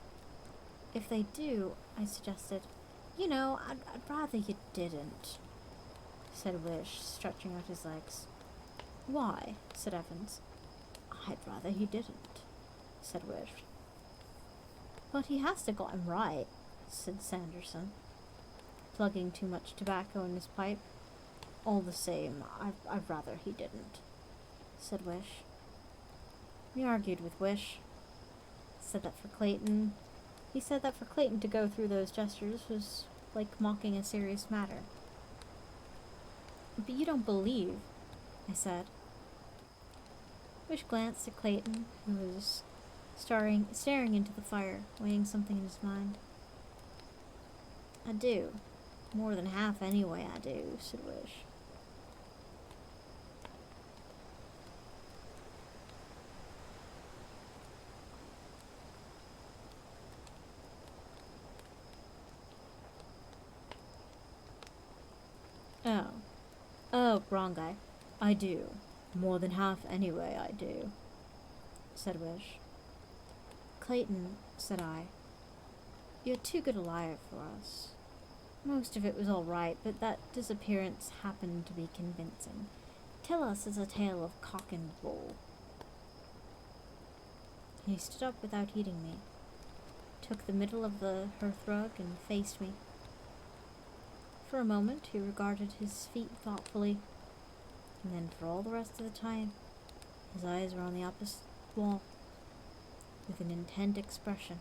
Speaker 1: If they do, I suggested, I'd rather you didn't, said Wish, stretching out his legs. Why? Said Evans. I'd rather he didn't, said Wish. But he has to get him right, said Sanderson, plugging too much tobacco in his pipe. All the same, I'd rather he didn't, said Wish. He argued with Wish. Said that for Clayton. He said that for Clayton to go through those gestures was like mocking a serious matter. But you don't believe, I said. Wish glanced at Clayton, who was staring into the fire, weighing something in his mind. I do. More than half anyway, I do, said Wish. Oh, wrong guy. I do. More than half anyway, I do, said Wish. Clayton, said I, you're too good a liar for us. Most of it was all right, but that disappearance happened to be convincing. Tell us it's a tale of cock and bull. He stood up without heeding me, took the middle of the hearthrug and faced me. For a moment he regarded his feet thoughtfully, and then for all the rest of the time, his eyes were on the opposite wall, with an intent expression.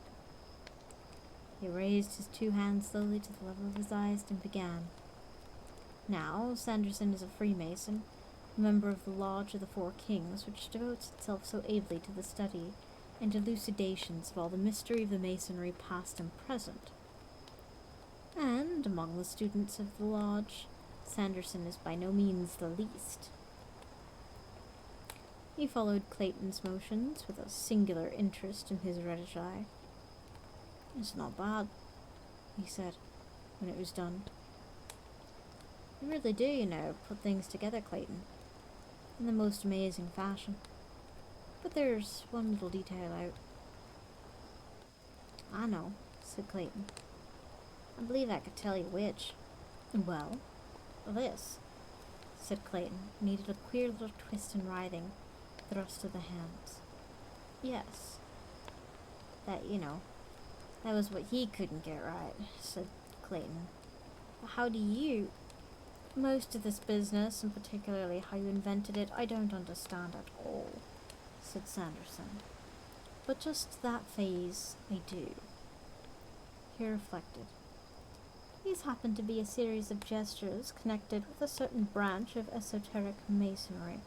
Speaker 1: He raised his 2 hands slowly to the level of his eyes and began. Now, Sanderson is a Freemason, a member of the Lodge of the Four Kings, which devotes itself so ably to the study and elucidations of all the mystery of the Masonry past and present. And, among the students of the Lodge, Sanderson is by no means the least. He followed Clayton's motions with a singular interest in his reddish eye. It's not bad, he said, when it was done. You really do, put things together, Clayton, in the most amazing fashion. But there's one little detail out. I know, said Clayton. I believe I could tell you which. Well, this, said Clayton, needed a queer little twist and writhing thrust of the hands. Yes. That was what he couldn't get right, said Clayton. But how do you... Most of this business, and particularly how you invented it, I don't understand at all, said Sanderson. But just that phase, I do. He reflected. These happen to be a series of gestures connected with a certain branch of esoteric masonry.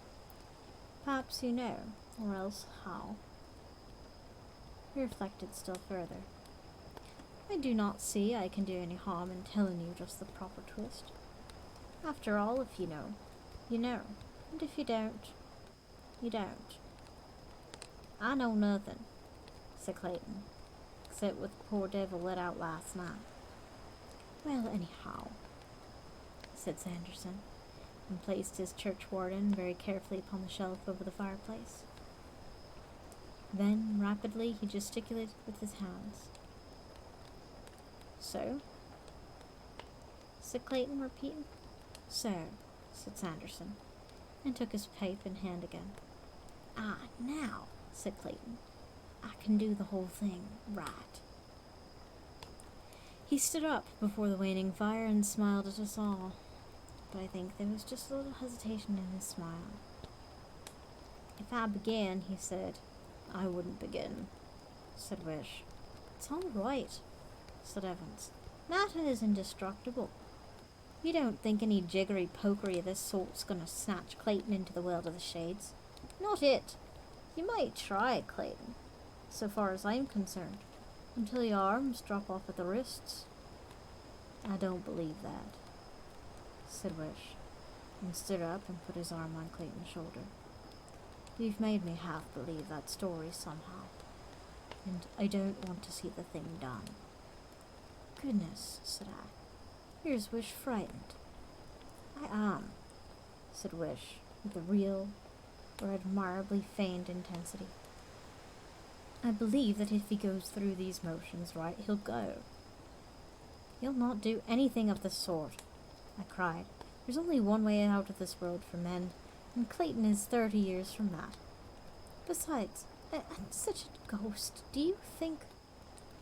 Speaker 1: Perhaps you know, or else how. He reflected still further. I do not see I can do any harm in telling you just the proper twist. After all, if you know, you know. And if you don't, you don't. I know nothing, said Clayton, except what the poor devil let out last night. Well, anyhow, said Sanderson, and placed his church warden very carefully upon the shelf over the fireplace. Then, rapidly, he gesticulated with his hands. So? Said Clayton, repeating. So, said Sanderson, and took his pipe in hand again. Ah, now, said Clayton, I can do the whole thing right. He stood up before the waning fire and smiled at us all, but I think there was just a little hesitation in his smile. If I began, he said. I wouldn't begin, said Wish. It's all right, said Evans. Matter is indestructible. You don't think any jiggery-pokery of this sort's gonna snatch Clayton into the world of the shades? Not it. You might try, Clayton, so far as I'm concerned, until your arms drop off at the wrists. I don't believe that, said Wish, and stood up and put his arm on Clayton's shoulder. You've made me half believe that story somehow, and I don't want to see the thing done. Goodness, said I. Here's Wish frightened. I am, said Wish, with a real or admirably feigned intensity. I believe that if he goes through these motions right, he'll go. He'll not do anything of the sort, I cried. There's only one way out of this world for men, and Clayton is 30 years from that. Besides, I'm such a ghost. Do you think...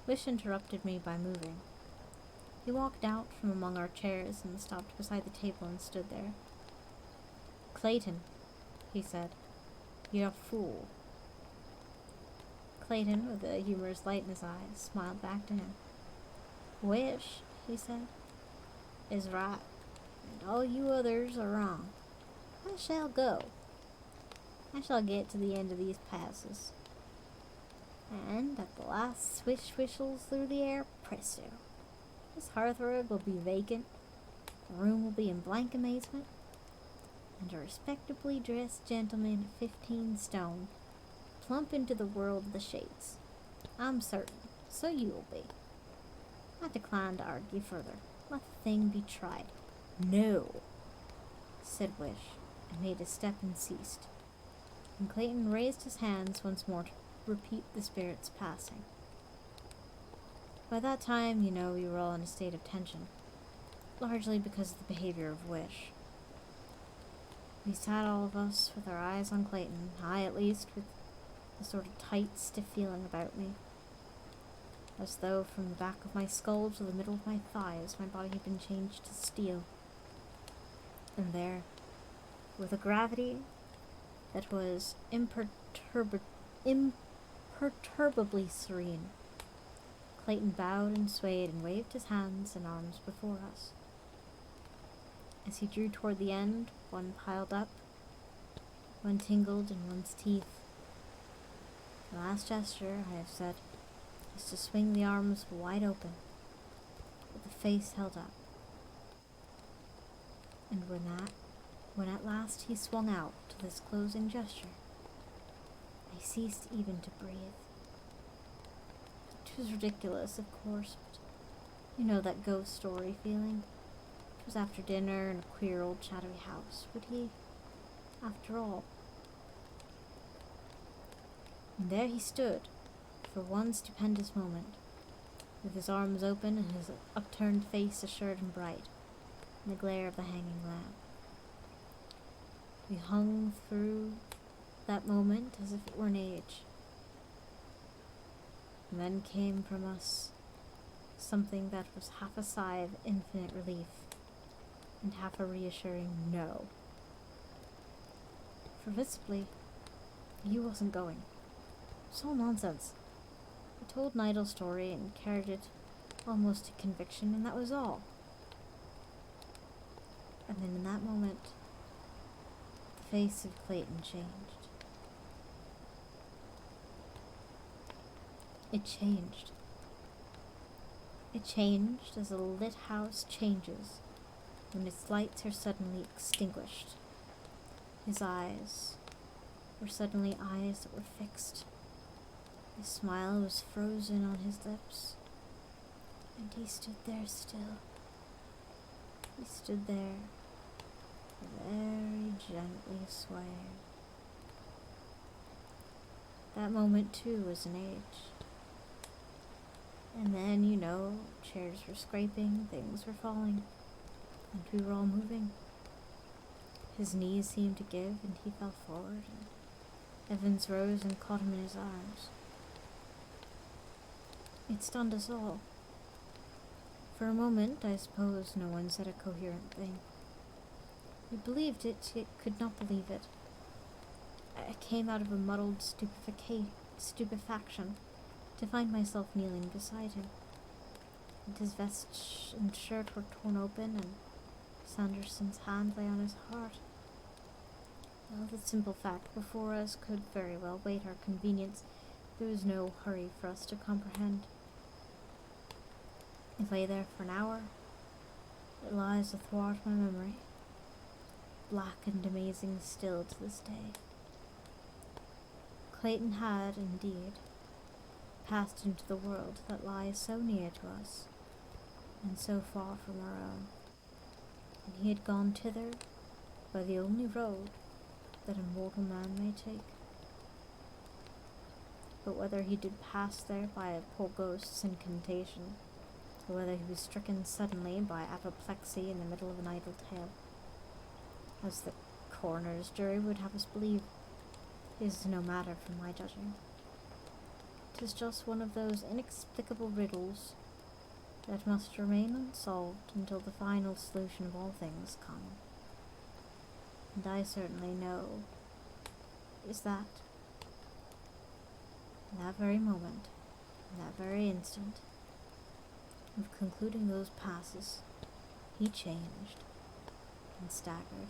Speaker 1: Wish interrupted me by moving. He walked out from among our chairs and stopped beside the table and stood there. Clayton, he said, you're a fool. Clayton, with a humorous light in his eyes, smiled back to him. Wish, he said, is right, and all you others are wrong. I shall go. I shall get to the end of these passes. And at the last swish whistles through the air, presto, this hearthrug will be vacant, the room will be in blank amazement, and a respectably dressed gentleman of 15 stone plump into the world of the shades. I'm certain, so you will be. I decline to argue further. Let the thing be tried. No, said Wish, and made a step and ceased. And Clayton raised his hands once more to repeat the spirit's passing. By that time, we were all in a state of tension, largely because of the behavior of Wish. We sat, all of us, with our eyes on Clayton, I at least, with a sort of tight, stiff feeling about me, as though from the back of my skull to the middle of my thighs my body had been changed to steel. And there, with a gravity that was imperturbably serene, Clayton bowed and swayed and waved his hands and arms before us. As he drew toward the end, one piled up, one tingled in one's teeth. The last gesture, I have said, is to swing the arms wide open, with the face held up. And when at last he swung out to this closing gesture, I ceased even to breathe. It was ridiculous, of course, but you know that ghost story feeling. It was after dinner in a queer old shadowy house. Would he, after all? And there he stood, for one stupendous moment, with his arms open and his upturned face assured and bright in the glare of the hanging lamp. We hung through that moment as if it were an age. And then came from us something that was half a sigh of infinite relief and half a reassuring no. For visibly, he wasn't going. It's all nonsense. I told an idle story and carried it almost to conviction, and that was all. And then in that moment, the face of Clayton changed. It changed. It changed as a lit house changes when its lights are suddenly extinguished. His eyes were suddenly eyes that were fixed. His smile was frozen on his lips, and he stood there still. He stood there, very gently swaying. That moment, too, was an age. And then, chairs were scraping, things were falling, and we were all moving. His knees seemed to give, and he fell forward, and Evans rose and caught him in his arms. It stunned us all. For a moment, I suppose, no one said a coherent thing. We believed it, yet could not believe it. I came out of a muddled stupefaction to find myself kneeling beside him, and his vest and shirt were torn open, and Sanderson's hand lay on his heart. Well, the simple fact before us could very well wait our convenience. There was no hurry for us to comprehend. It lay there for an hour. It lies athwart my memory, black and amazing still to this day. Clayton had, indeed, passed into the world that lies so near to us, and so far from our own, and he had gone thither by the only road that a mortal man may take. But whether he did pass there by a poor ghost's incantation, or whether he was stricken suddenly by apoplexy in the middle of an idle tale, as the coroner's jury would have us believe, is no matter for my judging. 'Tis just one of those inexplicable riddles that must remain unsolved until the final solution of all things come. And I certainly know is that In that very moment, in that very instant, of concluding those passes, he changed and staggered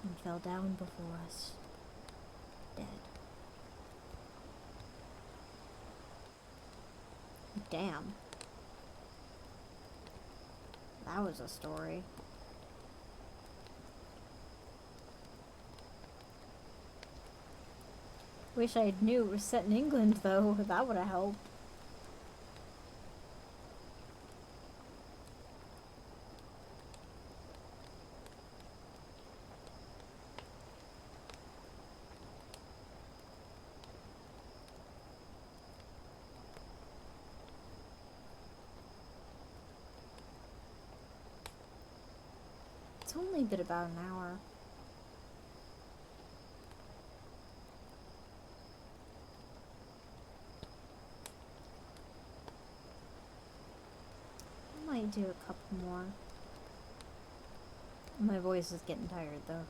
Speaker 1: and fell down before us, dead. Damn. That was a story. Wish I knew it was set in England, though. That would have helped. It's only been about an hour. I might do a couple more. My voice is getting tired, though.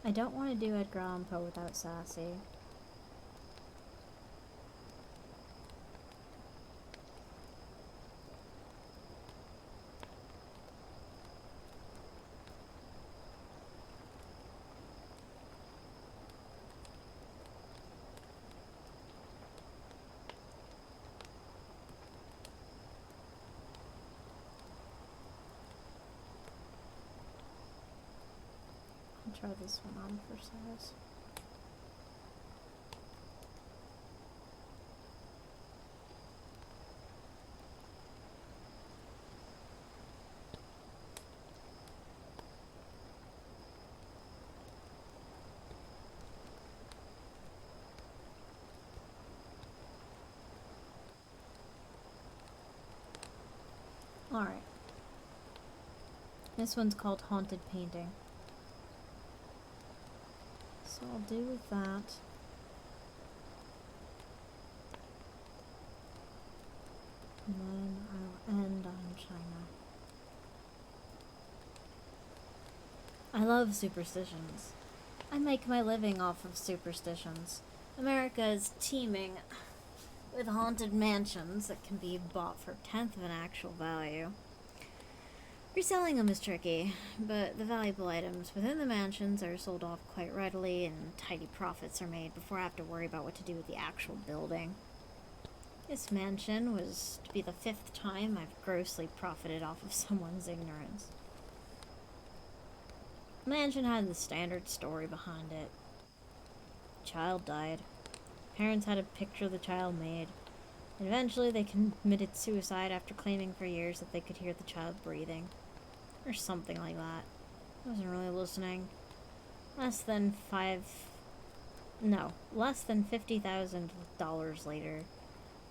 Speaker 1: I don't want to do Edgar Allan Poe without Sassy. Try this one on for size. Alright. This one's called Haunted Painting. So I'll do with that. And then I'll end on China. I love superstitions. I make my living off of superstitions. America is teeming with haunted mansions that can be bought for a tenth of an actual value. Reselling them is tricky, but the valuable items within the mansions are sold off quite readily and tidy profits are made before I have to worry about what to do with the actual building. This mansion was to be the 5th time I've grossly profited off of someone's ignorance. The mansion had the standard story behind it. The child died. Parents had a picture the child made. And eventually they committed suicide after claiming for years that they could hear the child breathing. Or something like that. I wasn't really listening. Less than $50,000 later,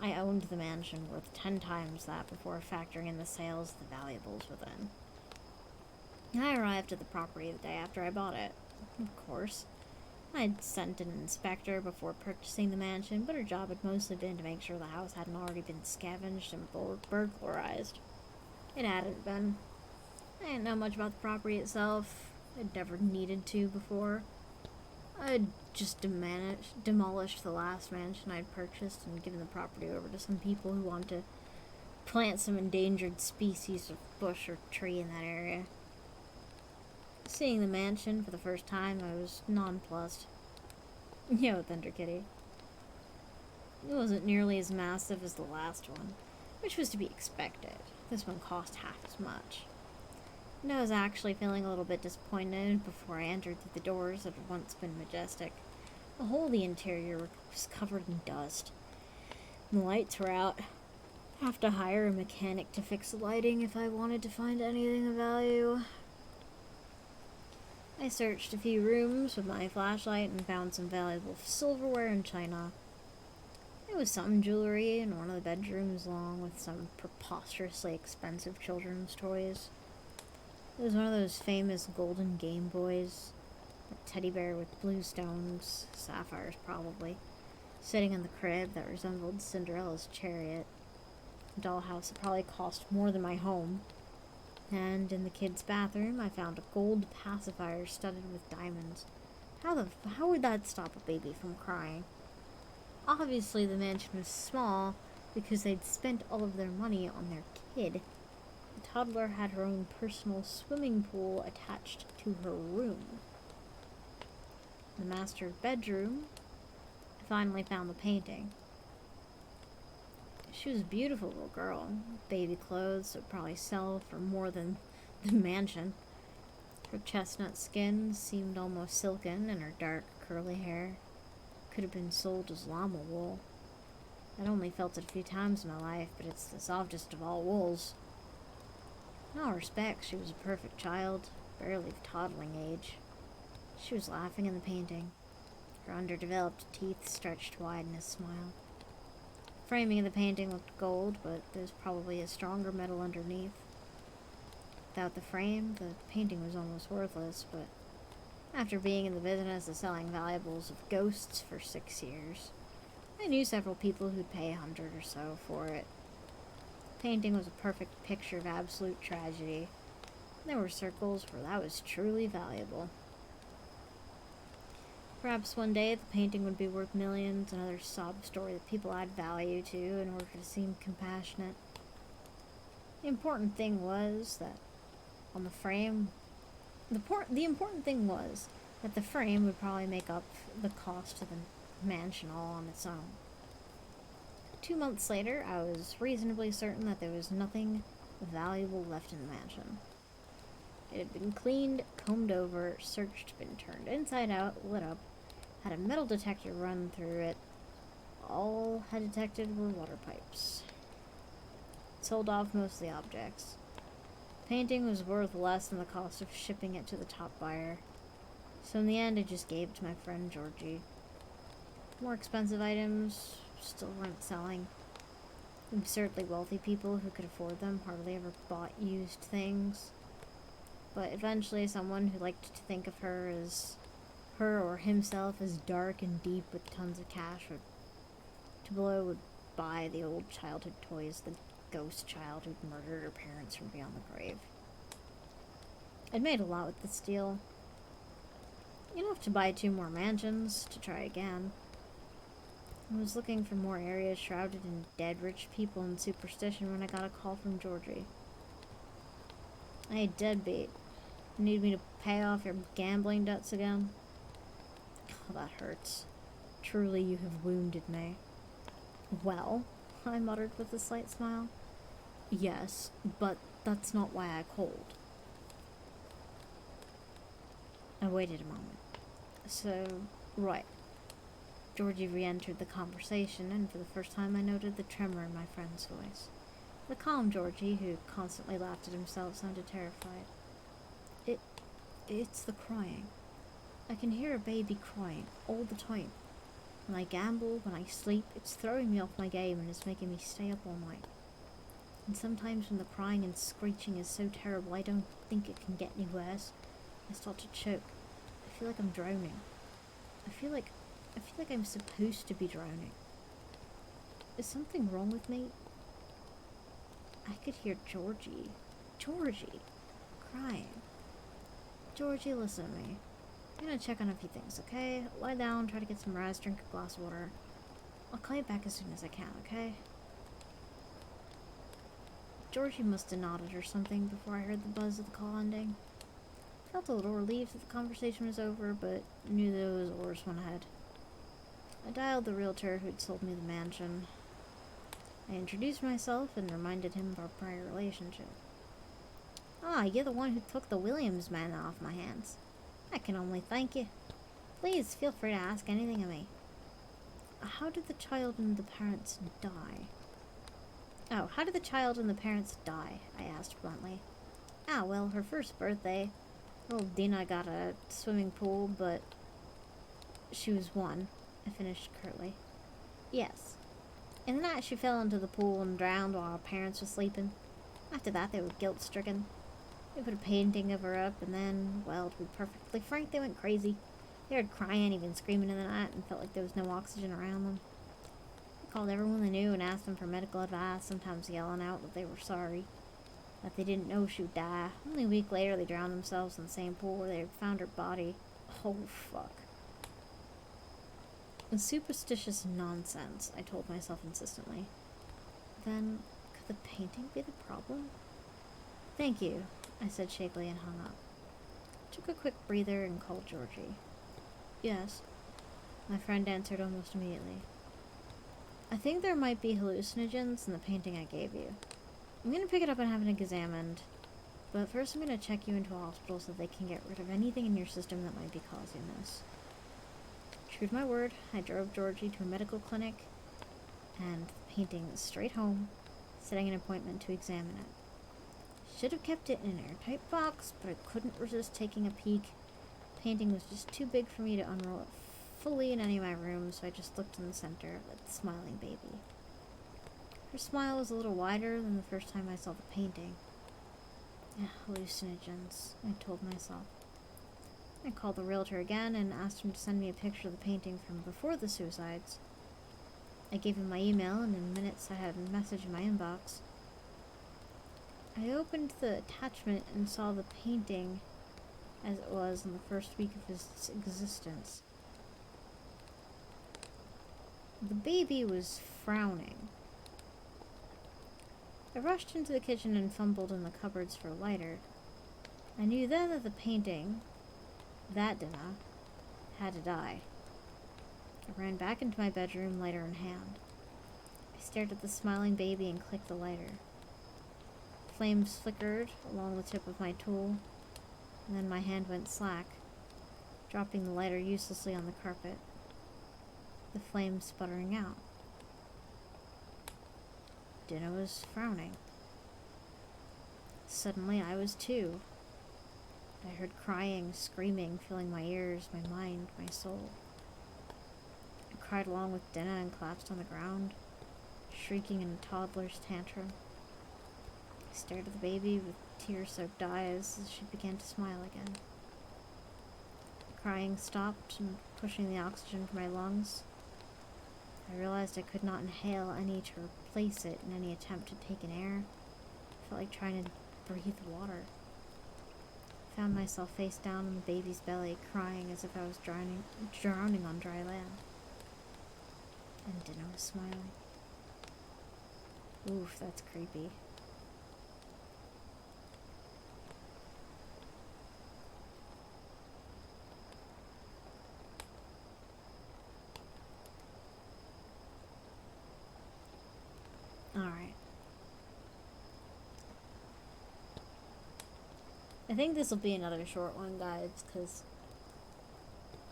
Speaker 1: I owned the mansion worth 10 times that before factoring in the sales of the valuables within. I arrived at the property the day after I bought it. Of course. I'd sent an inspector before purchasing the mansion, but her job had mostly been to make sure the house hadn't already been scavenged and burglarized. It hadn't been. I didn't know much about the property itself. I'd never needed to before. I'd just demolished the last mansion I'd purchased and given the property over to some people who wanted to plant some endangered species of bush or tree in that area. Seeing the mansion for the first time, I was nonplussed. Yo, Thunder Kitty. It wasn't nearly as massive as the last one, which was to be expected. This one cost half as much. And I was actually feeling a little bit disappointed before I entered through the doors that had once been majestic. The whole of the interior was covered in dust. And the lights were out. I'd have to hire a mechanic to fix the lighting if I wanted to find anything of value. I searched a few rooms with my flashlight and found some valuable silverware and china. There was some jewelry in one of the bedrooms along with some preposterously expensive children's toys. It was one of those famous golden Game Boys. A teddy bear with blue stones, sapphires probably, sitting in the crib that resembled Cinderella's chariot. A dollhouse that probably cost more than my home. And in the kids' bathroom, I found a gold pacifier studded with diamonds. How would that stop a baby from crying? Obviously, the mansion was small because they'd spent all of their money on their kid. The toddler had her own personal swimming pool attached to her room. In the master bedroom, I finally found the painting. She was a beautiful little girl. Baby clothes would probably sell for more than the mansion. Her chestnut skin seemed almost silken, and her dark, curly hair could have been sold as llama wool. I'd only felt it a few times in my life, but it's the softest of all wools. In all respects, she was a perfect child, barely of toddling age. She was laughing in the painting. Her underdeveloped teeth stretched wide in a smile. The framing of the painting looked gold, but there's probably a stronger metal underneath. Without the frame, the painting was almost worthless, but after being in the business of selling valuables of ghosts for 6 years, I knew several people who'd pay $100 or so for it. The painting was a perfect picture of absolute tragedy. There were circles where that was truly valuable. Perhaps one day the painting would be worth millions, another sob story that people add value to in order to seem compassionate. The important thing was that on the frame, the important thing was that the frame would probably make up the cost of the mansion all on its own. 2 months later, I was reasonably certain that there was nothing valuable left in the mansion. It had been cleaned, combed over, searched, been turned inside out, lit up, had a metal detector run through it. All had detected were water pipes. Sold off most of the objects. The painting was worth less than the cost of shipping it to the top buyer, so in the end I just gave it to my friend Georgie. More expensive items still weren't selling. Absurdly wealthy people who could afford them hardly ever bought used things. But eventually someone who liked to think of her or himself as dark and deep with tons of cash would buy the old childhood toys, the ghost child who'd murdered her parents from beyond the grave. I'd made a lot with this deal. Enough to buy 2 more mansions to try again. I was looking for more areas shrouded in dead rich people and superstition when I got a call from Georgie. Hey, deadbeat. You need me to pay off your gambling debts again? Oh, that hurts. Truly, you have wounded me. Well, I muttered with a slight smile. Yes, but that's not why I called. I waited a moment. So, right. Georgie re-entered the conversation, and for the first time I noted the tremor in my friend's voice. The calm Georgie, who constantly laughed at himself, sounded terrified. It's the crying. I can hear a baby crying all the time. When I gamble, when I sleep, it's throwing me off my game and it's making me stay up all night. And sometimes when the crying and screeching is so terrible I don't think it can get any worse, I start to choke. I feel like I'm drowning. I feel like I'm supposed to be drowning. Is something wrong with me? I could hear Georgie crying. Georgie, listen to me. I'm gonna check on a few things, okay? Lie down, try to get some rest, drink a glass of water. I'll call you back as soon as I can, okay? Georgie must have nodded or something before I heard the buzz of the call ending. I felt a little relieved that the conversation was over, but knew that it was a worse one ahead. I dialed the realtor who'd sold me the mansion. I introduced myself and reminded him of our prior relationship. Ah, you're the one who took the Williams man off my hands. I can only thank you. Please feel free to ask anything of me. How did the child and the parents die? Oh, how did the child and the parents die? I asked bluntly. Well, her first birthday, little Dina got a swimming pool, but she was 1, I finished curtly. Yes. In the night she fell into the pool and drowned while her parents were sleeping. After that they were guilt-stricken. They put a painting of her up, and then, well, to be perfectly frank, they went crazy. They heard crying, even screaming in the night, and felt like there was no oxygen around them. They called everyone they knew and asked them for medical advice, sometimes yelling out that they were sorry. that they didn't know she would die. Only a week later, they drowned themselves in the same pool where they had found her body. Oh, fuck. Superstitious nonsense, I told myself insistently. Then, could the painting be the problem? Thank you, I said shakily and hung up. Took a quick breather and called Georgie. Yes, my friend answered almost immediately. I think there might be hallucinogens in the painting I gave you. I'm going to pick it up and have it examined, but first I'm going to check you into a hospital so they can get rid of anything in your system that might be causing this. True to my word, I drove Georgie to a medical clinic and the painting straight home, setting an appointment to examine it. Should have kept it in an airtight box, but I couldn't resist taking a peek. The painting was just too big for me to unroll it fully in any of my rooms, so I just looked in the center at the smiling baby. Her smile was a little wider than the first time I saw the painting. Hallucinogens, I told myself. I called the realtor again and asked him to send me a picture of the painting from before the suicides. I gave him my email, and in minutes I had a message in my inbox. I opened the attachment and saw the painting as it was in the first week of its existence. The baby was frowning. I rushed into the kitchen and fumbled in the cupboards for a lighter. I knew then that the painting, that dinner, had to die. I ran back into my bedroom, lighter in hand. I stared at the smiling baby and clicked the lighter. Flames flickered along the tip of my tool, and then my hand went slack, dropping the lighter uselessly on the carpet, the flames sputtering out. Dinah was frowning. Suddenly I was too. I heard crying, screaming, filling my ears, my mind, my soul. I cried along with Dinah and collapsed on the ground, shrieking in a toddler's tantrum. I stared at the baby with tear-soaked eyes as she began to smile again. The crying stopped and pushing the oxygen from my lungs. I realized I could not inhale any to replace it in any attempt to take in air. I felt like trying to breathe water. I found myself face down on the baby's belly, crying as if I was drowning on dry land. And Dinah was smiling. Oof, that's creepy. Alright. I think this will be another short one, guys, because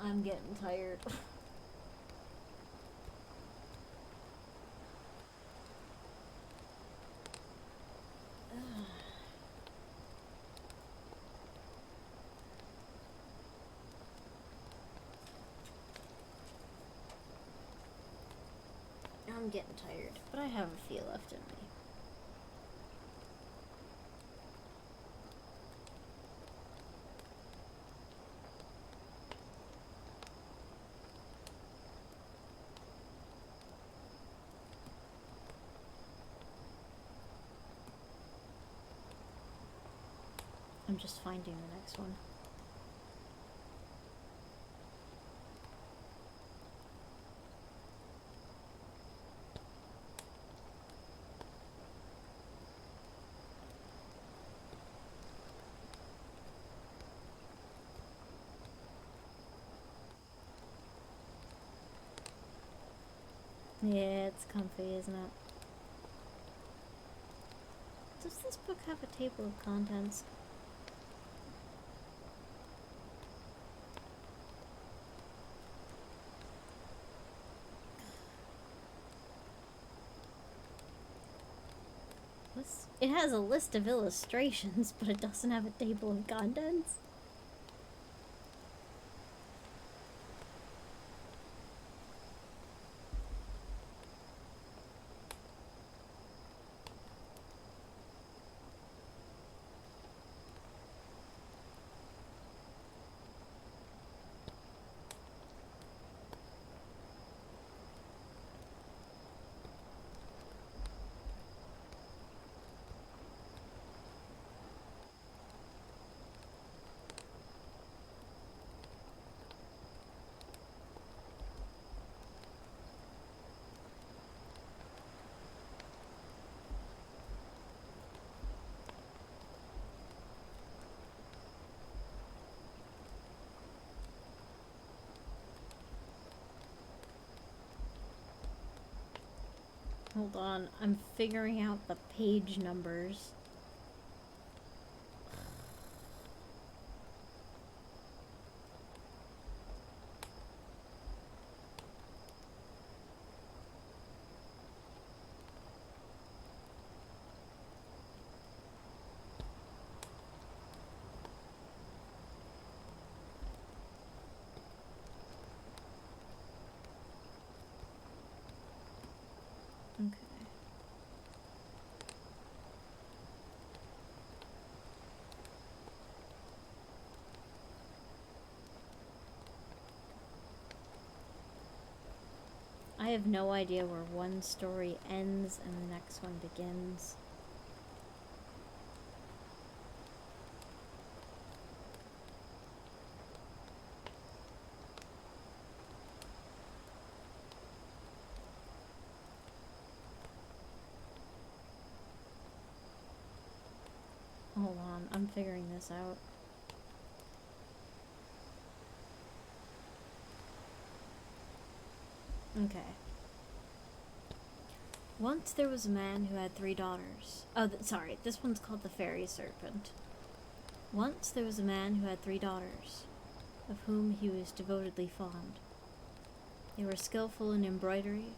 Speaker 1: I'm getting tired. I'm getting tired, but I have a few left in me. I'm just finding the next one. Yeah, it's comfy, isn't it? Does this book have a table of contents? It has a list of illustrations, but it doesn't have a table of contents. Hold on, I'm figuring out the page numbers. Okay. I have no idea where one story ends and the next one begins. Hold on, I'm figuring this out. Okay. Once there was a man who had 3 daughters. Oh, sorry, this one's called the Fairy Serpent. Once there was a man who had 3 daughters, of whom he was devotedly fond. They were skillful in embroidery,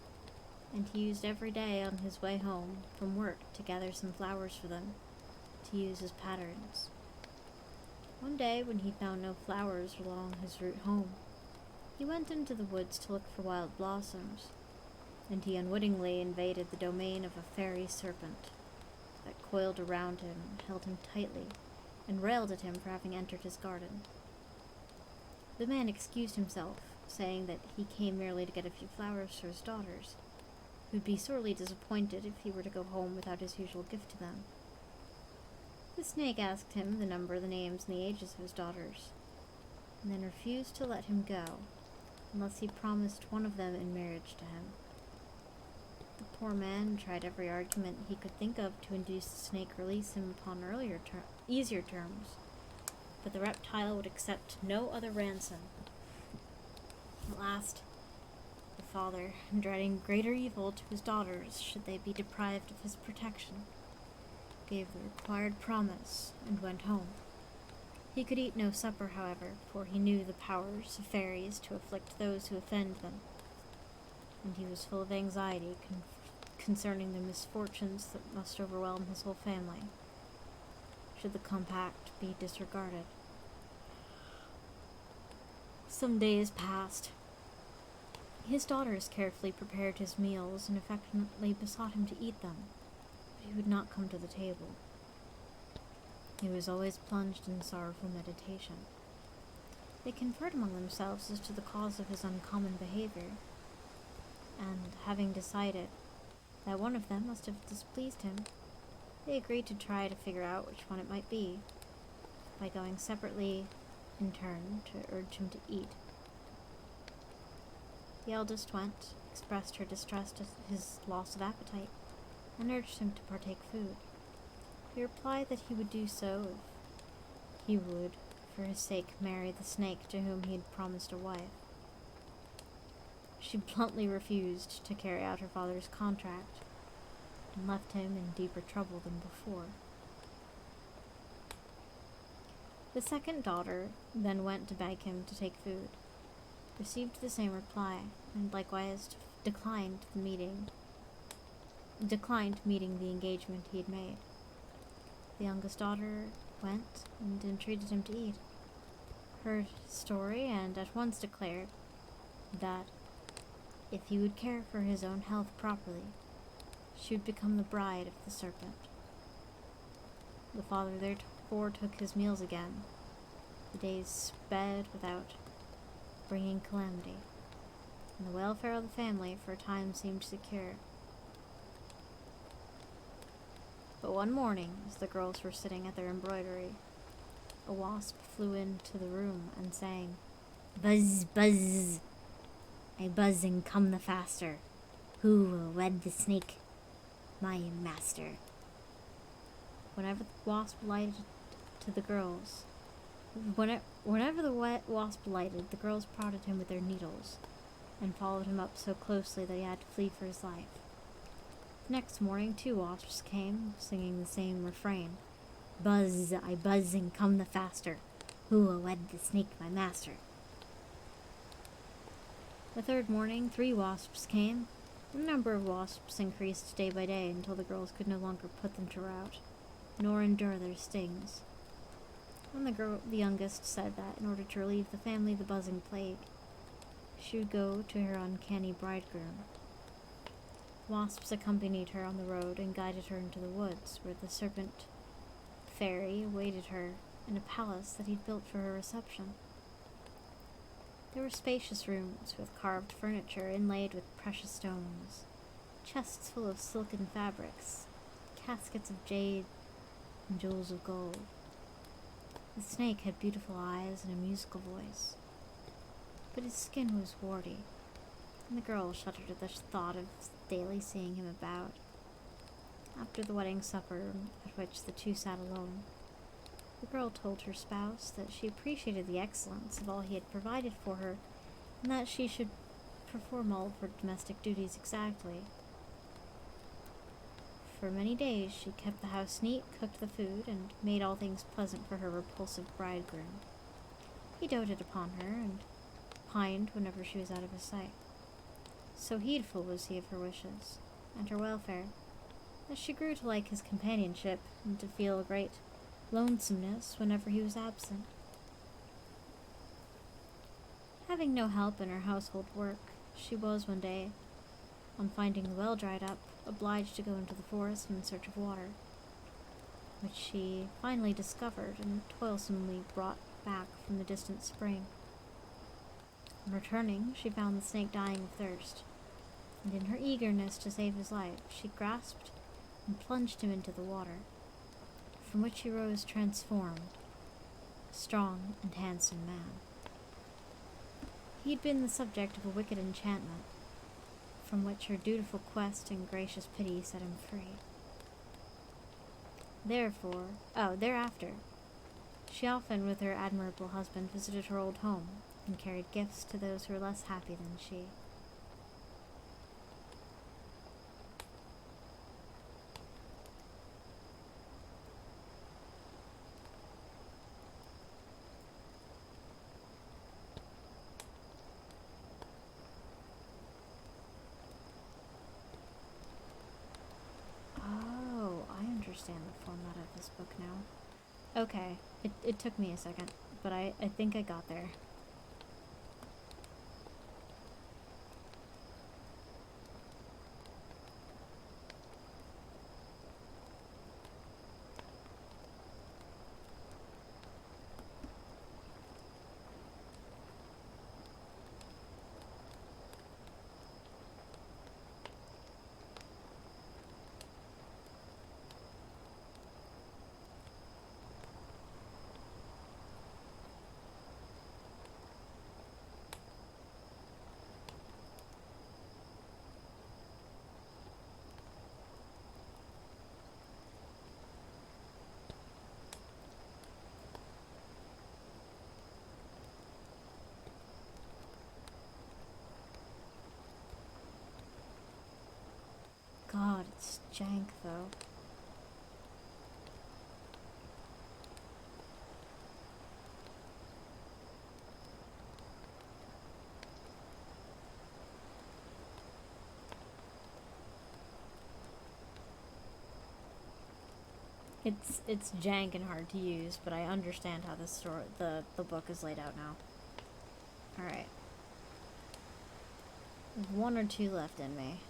Speaker 1: and he used every day on his way home from work to gather some flowers for them, to use as patterns. One day, when he found no flowers along his route home, he went into the woods to look for wild blossoms, and he unwittingly invaded the domain of a fairy serpent that coiled around him and held him tightly, and railed at him for having entered his garden. The man excused himself, saying that he came merely to get a few flowers for his daughters, who would be sorely disappointed if he were to go home without his usual gift to them. The snake asked him the number, the names, and the ages of his daughters, and then refused to let him go, unless he promised one of them in marriage to him. The poor man tried every argument he could think of to induce the snake release him upon easier terms, but the reptile would accept no other ransom. At last, the father, dreading greater evil to his daughters should they be deprived of his protection, gave the required promise and went home. He could eat no supper, however, for he knew the powers of fairies to afflict those who offend them, and he was full of anxiety concerning the misfortunes that must overwhelm his whole family, should the compact be disregarded. Some days passed. His daughters carefully prepared his meals and affectionately besought him to eat them, but he would not come to the table. He was always plunged in sorrowful meditation. They conferred among themselves as to the cause of his uncommon behavior, and having decided that one of them must have displeased him, they agreed to try to figure out which one it might be, by going separately in turn to urge him to eat. The eldest went, expressed her distress at his loss of appetite, and urged him to partake food. He replied that he would do so if he would, for his sake, marry the snake to whom he had promised a wife. She bluntly refused to carry out her father's contract, and left him in deeper trouble than before. The second daughter then went to beg him to take food, received the same reply, and likewise declined meeting the engagement he had made. The youngest daughter went and entreated him to eat, heard his story, and at once declared that if he would care for his own health properly, she would become the bride of the serpent. The father therefore took his meals again. The days sped without bringing calamity, and the welfare of the family for a time seemed secure. But one morning, as the girls were sitting at their embroidery, a wasp flew into the room and sang, "Buzz, buzz, I buzz and come the faster. Who will wed the snake, my master?" Whenever the wasp lighted, the girls prodded him with their needles, and followed him up so closely that he had to flee for his life. The next morning, 2 wasps came, singing the same refrain. Buzz, I buzz and come the faster. Who will wed the snake, my master? The 3rd morning, 3 wasps came. The number of wasps increased day by day until the girls could no longer put them to rout, nor endure their stings. And the youngest, said that in order to relieve the family of the buzzing plague, she would go to her uncanny bridegroom. Wasps accompanied her on the road and guided her into the woods, where the serpent fairy awaited her in a palace that he'd built for her reception. There were spacious rooms with carved furniture inlaid with precious stones, chests full of silken fabrics, caskets of jade and jewels of gold. The snake had beautiful eyes and a musical voice, but his skin was warty, and the girl shuddered at the thought of daily seeing him about. After the wedding supper, at which the 2 sat alone, the girl told her spouse that she appreciated the excellence of all he had provided for her, and that she should perform all of her domestic duties exactly. For many days she kept the house neat, cooked the food, and made all things pleasant for her repulsive bridegroom. He doted upon her, and pined whenever she was out of his sight. So heedful was he of her wishes, and her welfare, that she grew to like his companionship, and to feel a great lonesomeness whenever he was absent. Having no help in her household work, she was one day, on finding the well dried up, obliged to go into the forest in search of water, which she finally discovered and toilsomely brought back from the distant spring. On returning, she found the snake dying of thirst, and in her eagerness to save his life, she grasped and plunged him into the water, from which he rose transformed, a strong and handsome man. He had been the subject of a wicked enchantment, from which her dutiful quest and gracious pity set him free. Thereafter, she often, with her admirable husband, visited her old home, and carried gifts to those who were less happy than she. Understand the format of this book now. Okay, it took me a second, but I think I got there. God, it's jank though. It's jank and hard to use, but I understand how the book is laid out now. Alright. There's 1 or 2 left in me.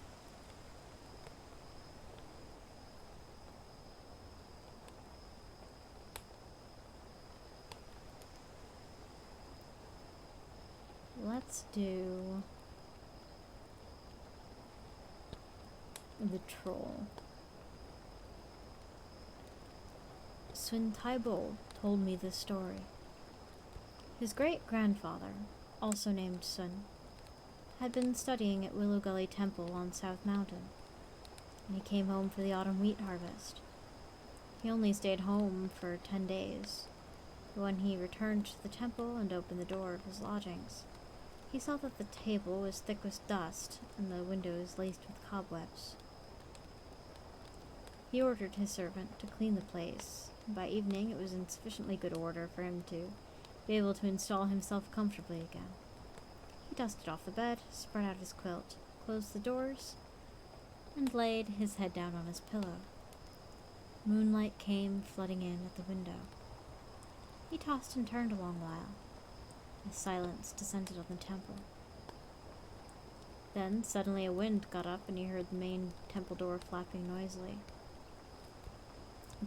Speaker 1: Let's do the troll. Swintybo told me this story. His great-grandfather, also named Sun, had been studying at Willow Gully Temple on South Mountain, and he came home for the autumn wheat harvest. He only stayed home for 10 days, but when he returned to the temple and opened the door of his lodgings, he saw that the table was thick with dust and the windows laced with cobwebs. He ordered his servant to clean the place, and by evening it was in sufficiently good order for him to be able to install himself comfortably again. He dusted off the bed, spread out his quilt, closed the doors, and laid his head down on his pillow. Moonlight came flooding in at the window. He tossed and turned a long while, as silence descended on the temple. Then suddenly a wind got up and he heard the main temple door flapping noisily.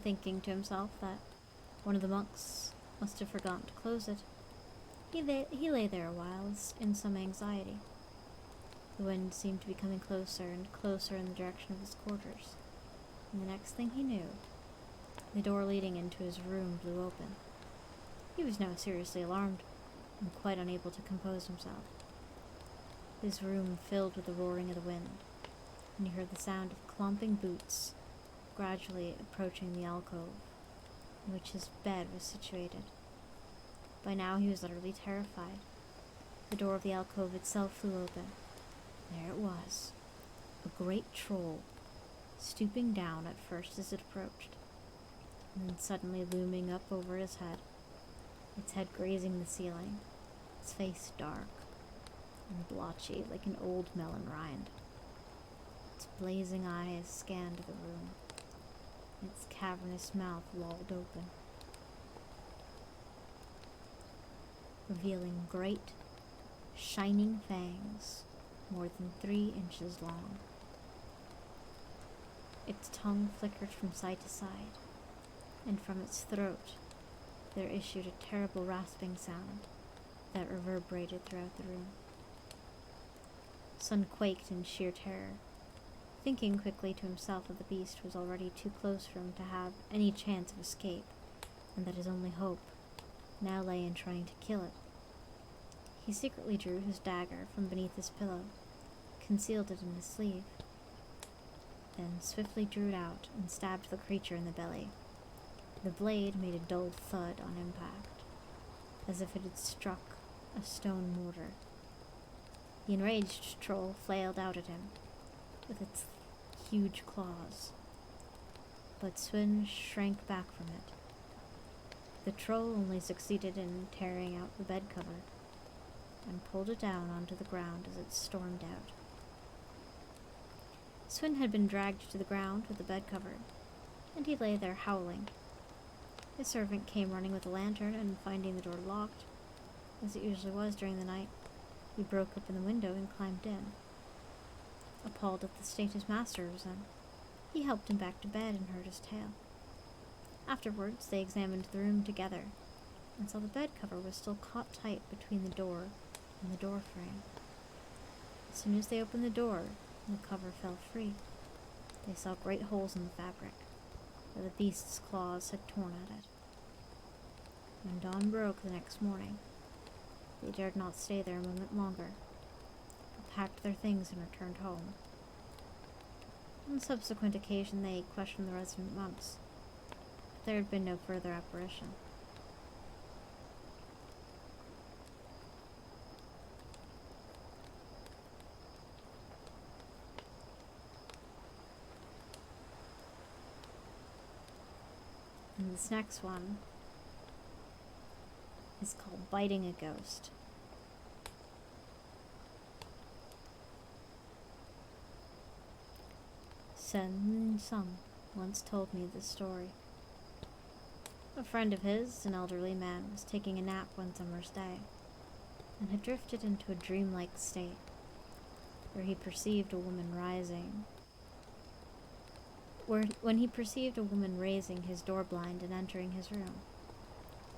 Speaker 1: Thinking to himself that one of the monks must have forgotten to close it, he lay there a while in some anxiety. The wind seemed to be coming closer and closer in the direction of his quarters, and the next thing he knew, the door leading into his room blew open. He was now seriously alarmed and quite unable to compose himself. His room filled with the roaring of the wind, and he heard the sound of clomping boots gradually approaching the alcove in which his bed was situated. By now he was utterly terrified. The door of the alcove itself flew open. There it was, a great troll, stooping down at first as it approached, and then suddenly looming up over his head grazing the ceiling, its face dark and blotchy like an old melon rind. Its blazing eyes scanned the room, and its cavernous mouth lolled open, revealing great, shining fangs more than 3 inches long. Its tongue flickered from side to side, and from its throat there issued a terrible rasping sound that reverberated throughout the room. Sun quaked in sheer terror, thinking quickly to himself that the beast was already too close for him to have any chance of escape, and that his only hope now lay in trying to kill it. He secretly drew his dagger from beneath his pillow, concealed it in his sleeve, then swiftly drew it out and stabbed the creature in the belly. The blade made a dull thud on impact, as if it had struck a stone mortar. The enraged troll flailed out at him with its huge claws, but Swin shrank back from it. The troll only succeeded in tearing out the bed cover and pulled it down onto the ground as it stormed out. Swin had been dragged to the ground with the bed covered, and he lay there howling. His servant came running with a lantern, and finding the door locked, as it usually was during the night, he broke open the window and climbed in. Appalled at the state his master was in, he helped him back to bed and heard his tale. Afterwards, they examined the room together, and saw the bed cover was still caught tight between the door and the door frame. As soon as they opened the door, and the cover fell free, they saw great holes in the fabric, where the beast's claws had torn at it. When dawn broke the next morning, they dared not stay there a moment longer, but packed their things and returned home. On subsequent occasion they questioned the resident monks, but there had been no further apparition. And this next one is called Biting a Ghost. Sen Sung once told me this story. A friend of his, an elderly man, was taking a nap one summer's day, and had drifted into a dreamlike state, where he perceived a woman rising. When he perceived a woman raising his door blind and entering his room,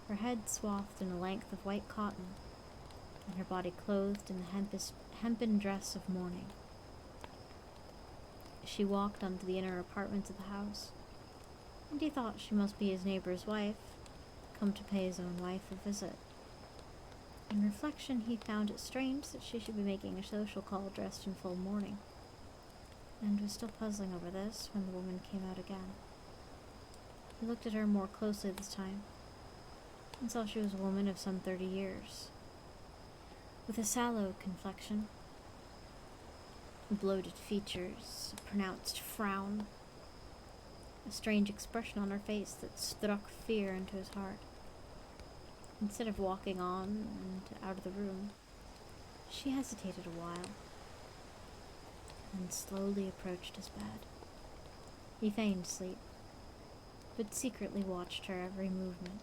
Speaker 1: her head swathed in a length of white cotton, and her body clothed in the hempen dress of mourning. She walked onto the inner apartments of the house, and he thought she must be his neighbor's wife, come to pay his own wife a visit. In reflection, he found it strange that she should be making a social call dressed in full mourning, and was still puzzling over this when the woman came out again. He looked at her more closely this time, and saw she was a woman of some 30 years, with a sallow complexion, bloated features, a pronounced frown, a strange expression on her face that struck fear into his heart. Instead of walking on and out of the room, she hesitated a while, and slowly approached his bed. He feigned sleep, but secretly watched her every movement.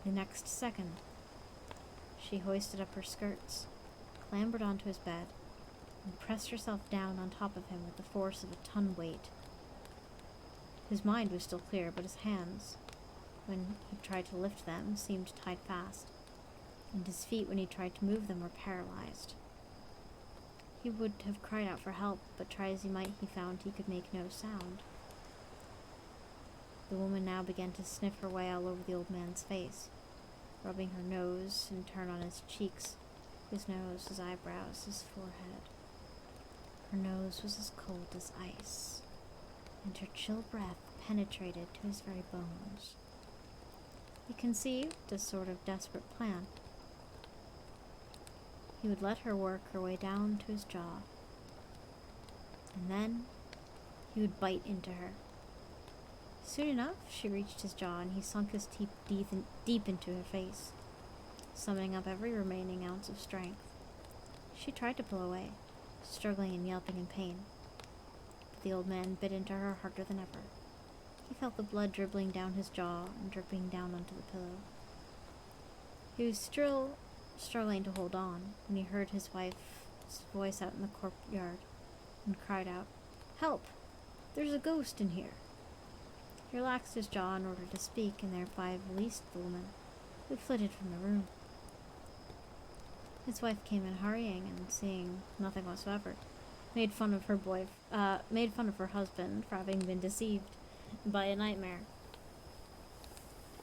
Speaker 1: The next second, she hoisted up her skirts, clambered onto his bed, and pressed herself down on top of him with the force of a ton weight. His mind was still clear, but his hands, when he tried to lift them, seemed tied fast, and his feet, when he tried to move them, were paralyzed. He would have cried out for help, but try as he might, he found he could make no sound. The woman now began to sniff her way all over the old man's face, rubbing her nose in turn on his cheeks, his nose, his eyebrows, his forehead. Her nose was as cold as ice, and her chill breath penetrated to his very bones. He conceived a sort of desperate plan. He would let her work her way down to his jaw, and then he would bite into her. Soon enough, she reached his jaw, and he sunk his teeth deep into her face, summoning up every remaining ounce of strength. She tried to pull away, struggling and yelping in pain, but the old man bit into her harder than ever. He felt the blood dribbling down his jaw and dripping down onto the pillow. He was still struggling to hold on when he heard his wife's voice out in the courtyard and cried out, "Help! There's a ghost in here!" He relaxed his jaw in order to speak, and thereby released the woman, who flitted from the room. His wife came in hurrying, and seeing nothing whatsoever, made fun of her husband for having been deceived by a nightmare.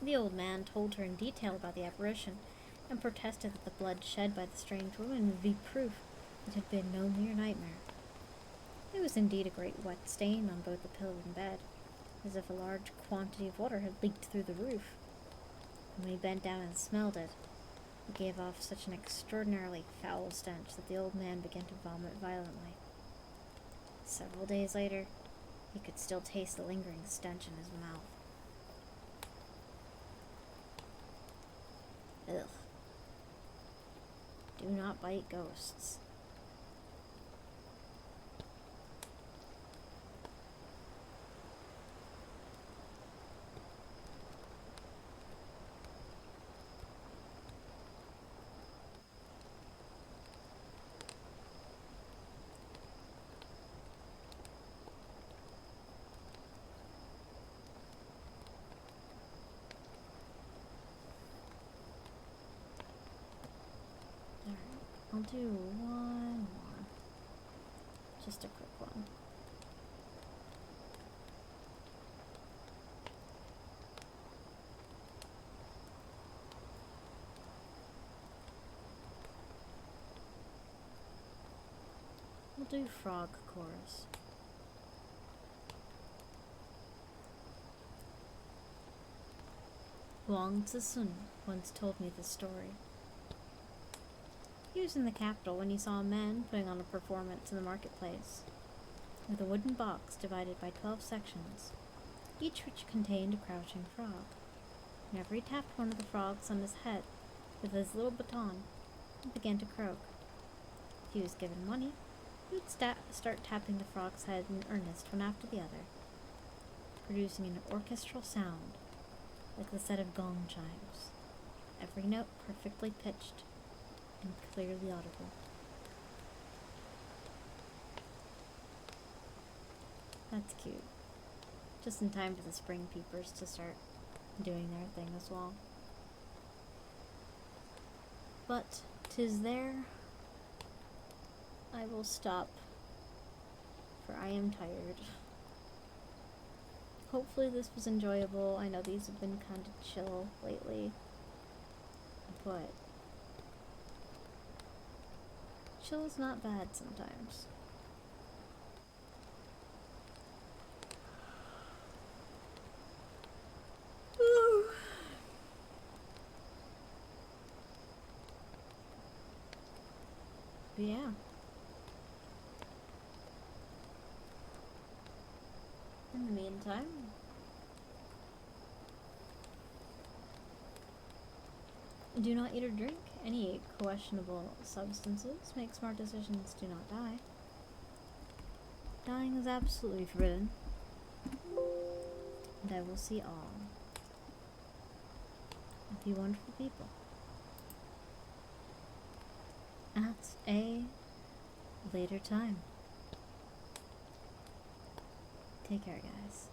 Speaker 1: The old man told her in detail about the apparition, and protested that the blood shed by the strange woman would be proof it had been no mere nightmare. It was indeed a great wet stain on both the pillow and bed, as if a large quantity of water had leaked through the roof. And when he bent down and smelled it, it gave off such an extraordinarily foul stench that the old man began to vomit violently. Several days later, he could still taste the lingering stench in his mouth. Ugh. Do not bite ghosts. I'll do one more. Just a quick one. We'll do frog chorus. Huang Zisun once told me this story. He was in the capital when he saw a man putting on a performance in the marketplace, with a wooden box divided by 12 sections, each which contained a crouching frog. Whenever he tapped one of the frogs on his head with his little baton, it began to croak. If he was given money, he would start tapping the frog's head in earnest one after the other, producing an orchestral sound like the set of gong chimes, every note perfectly pitched and clearly audible. That's cute. Just in time for the spring peepers to start doing their thing as well. But 'tis there I will stop, for I am tired. Hopefully this was enjoyable. I know these have been kind of chill lately, but chill is not bad sometimes. But yeah. In the meantime, meantime, do not eat or drink any questionable substances. Make smart decisions. Do not die. Dying is absolutely forbidden. And I will see all of you wonderful people at a later time. Take care, guys.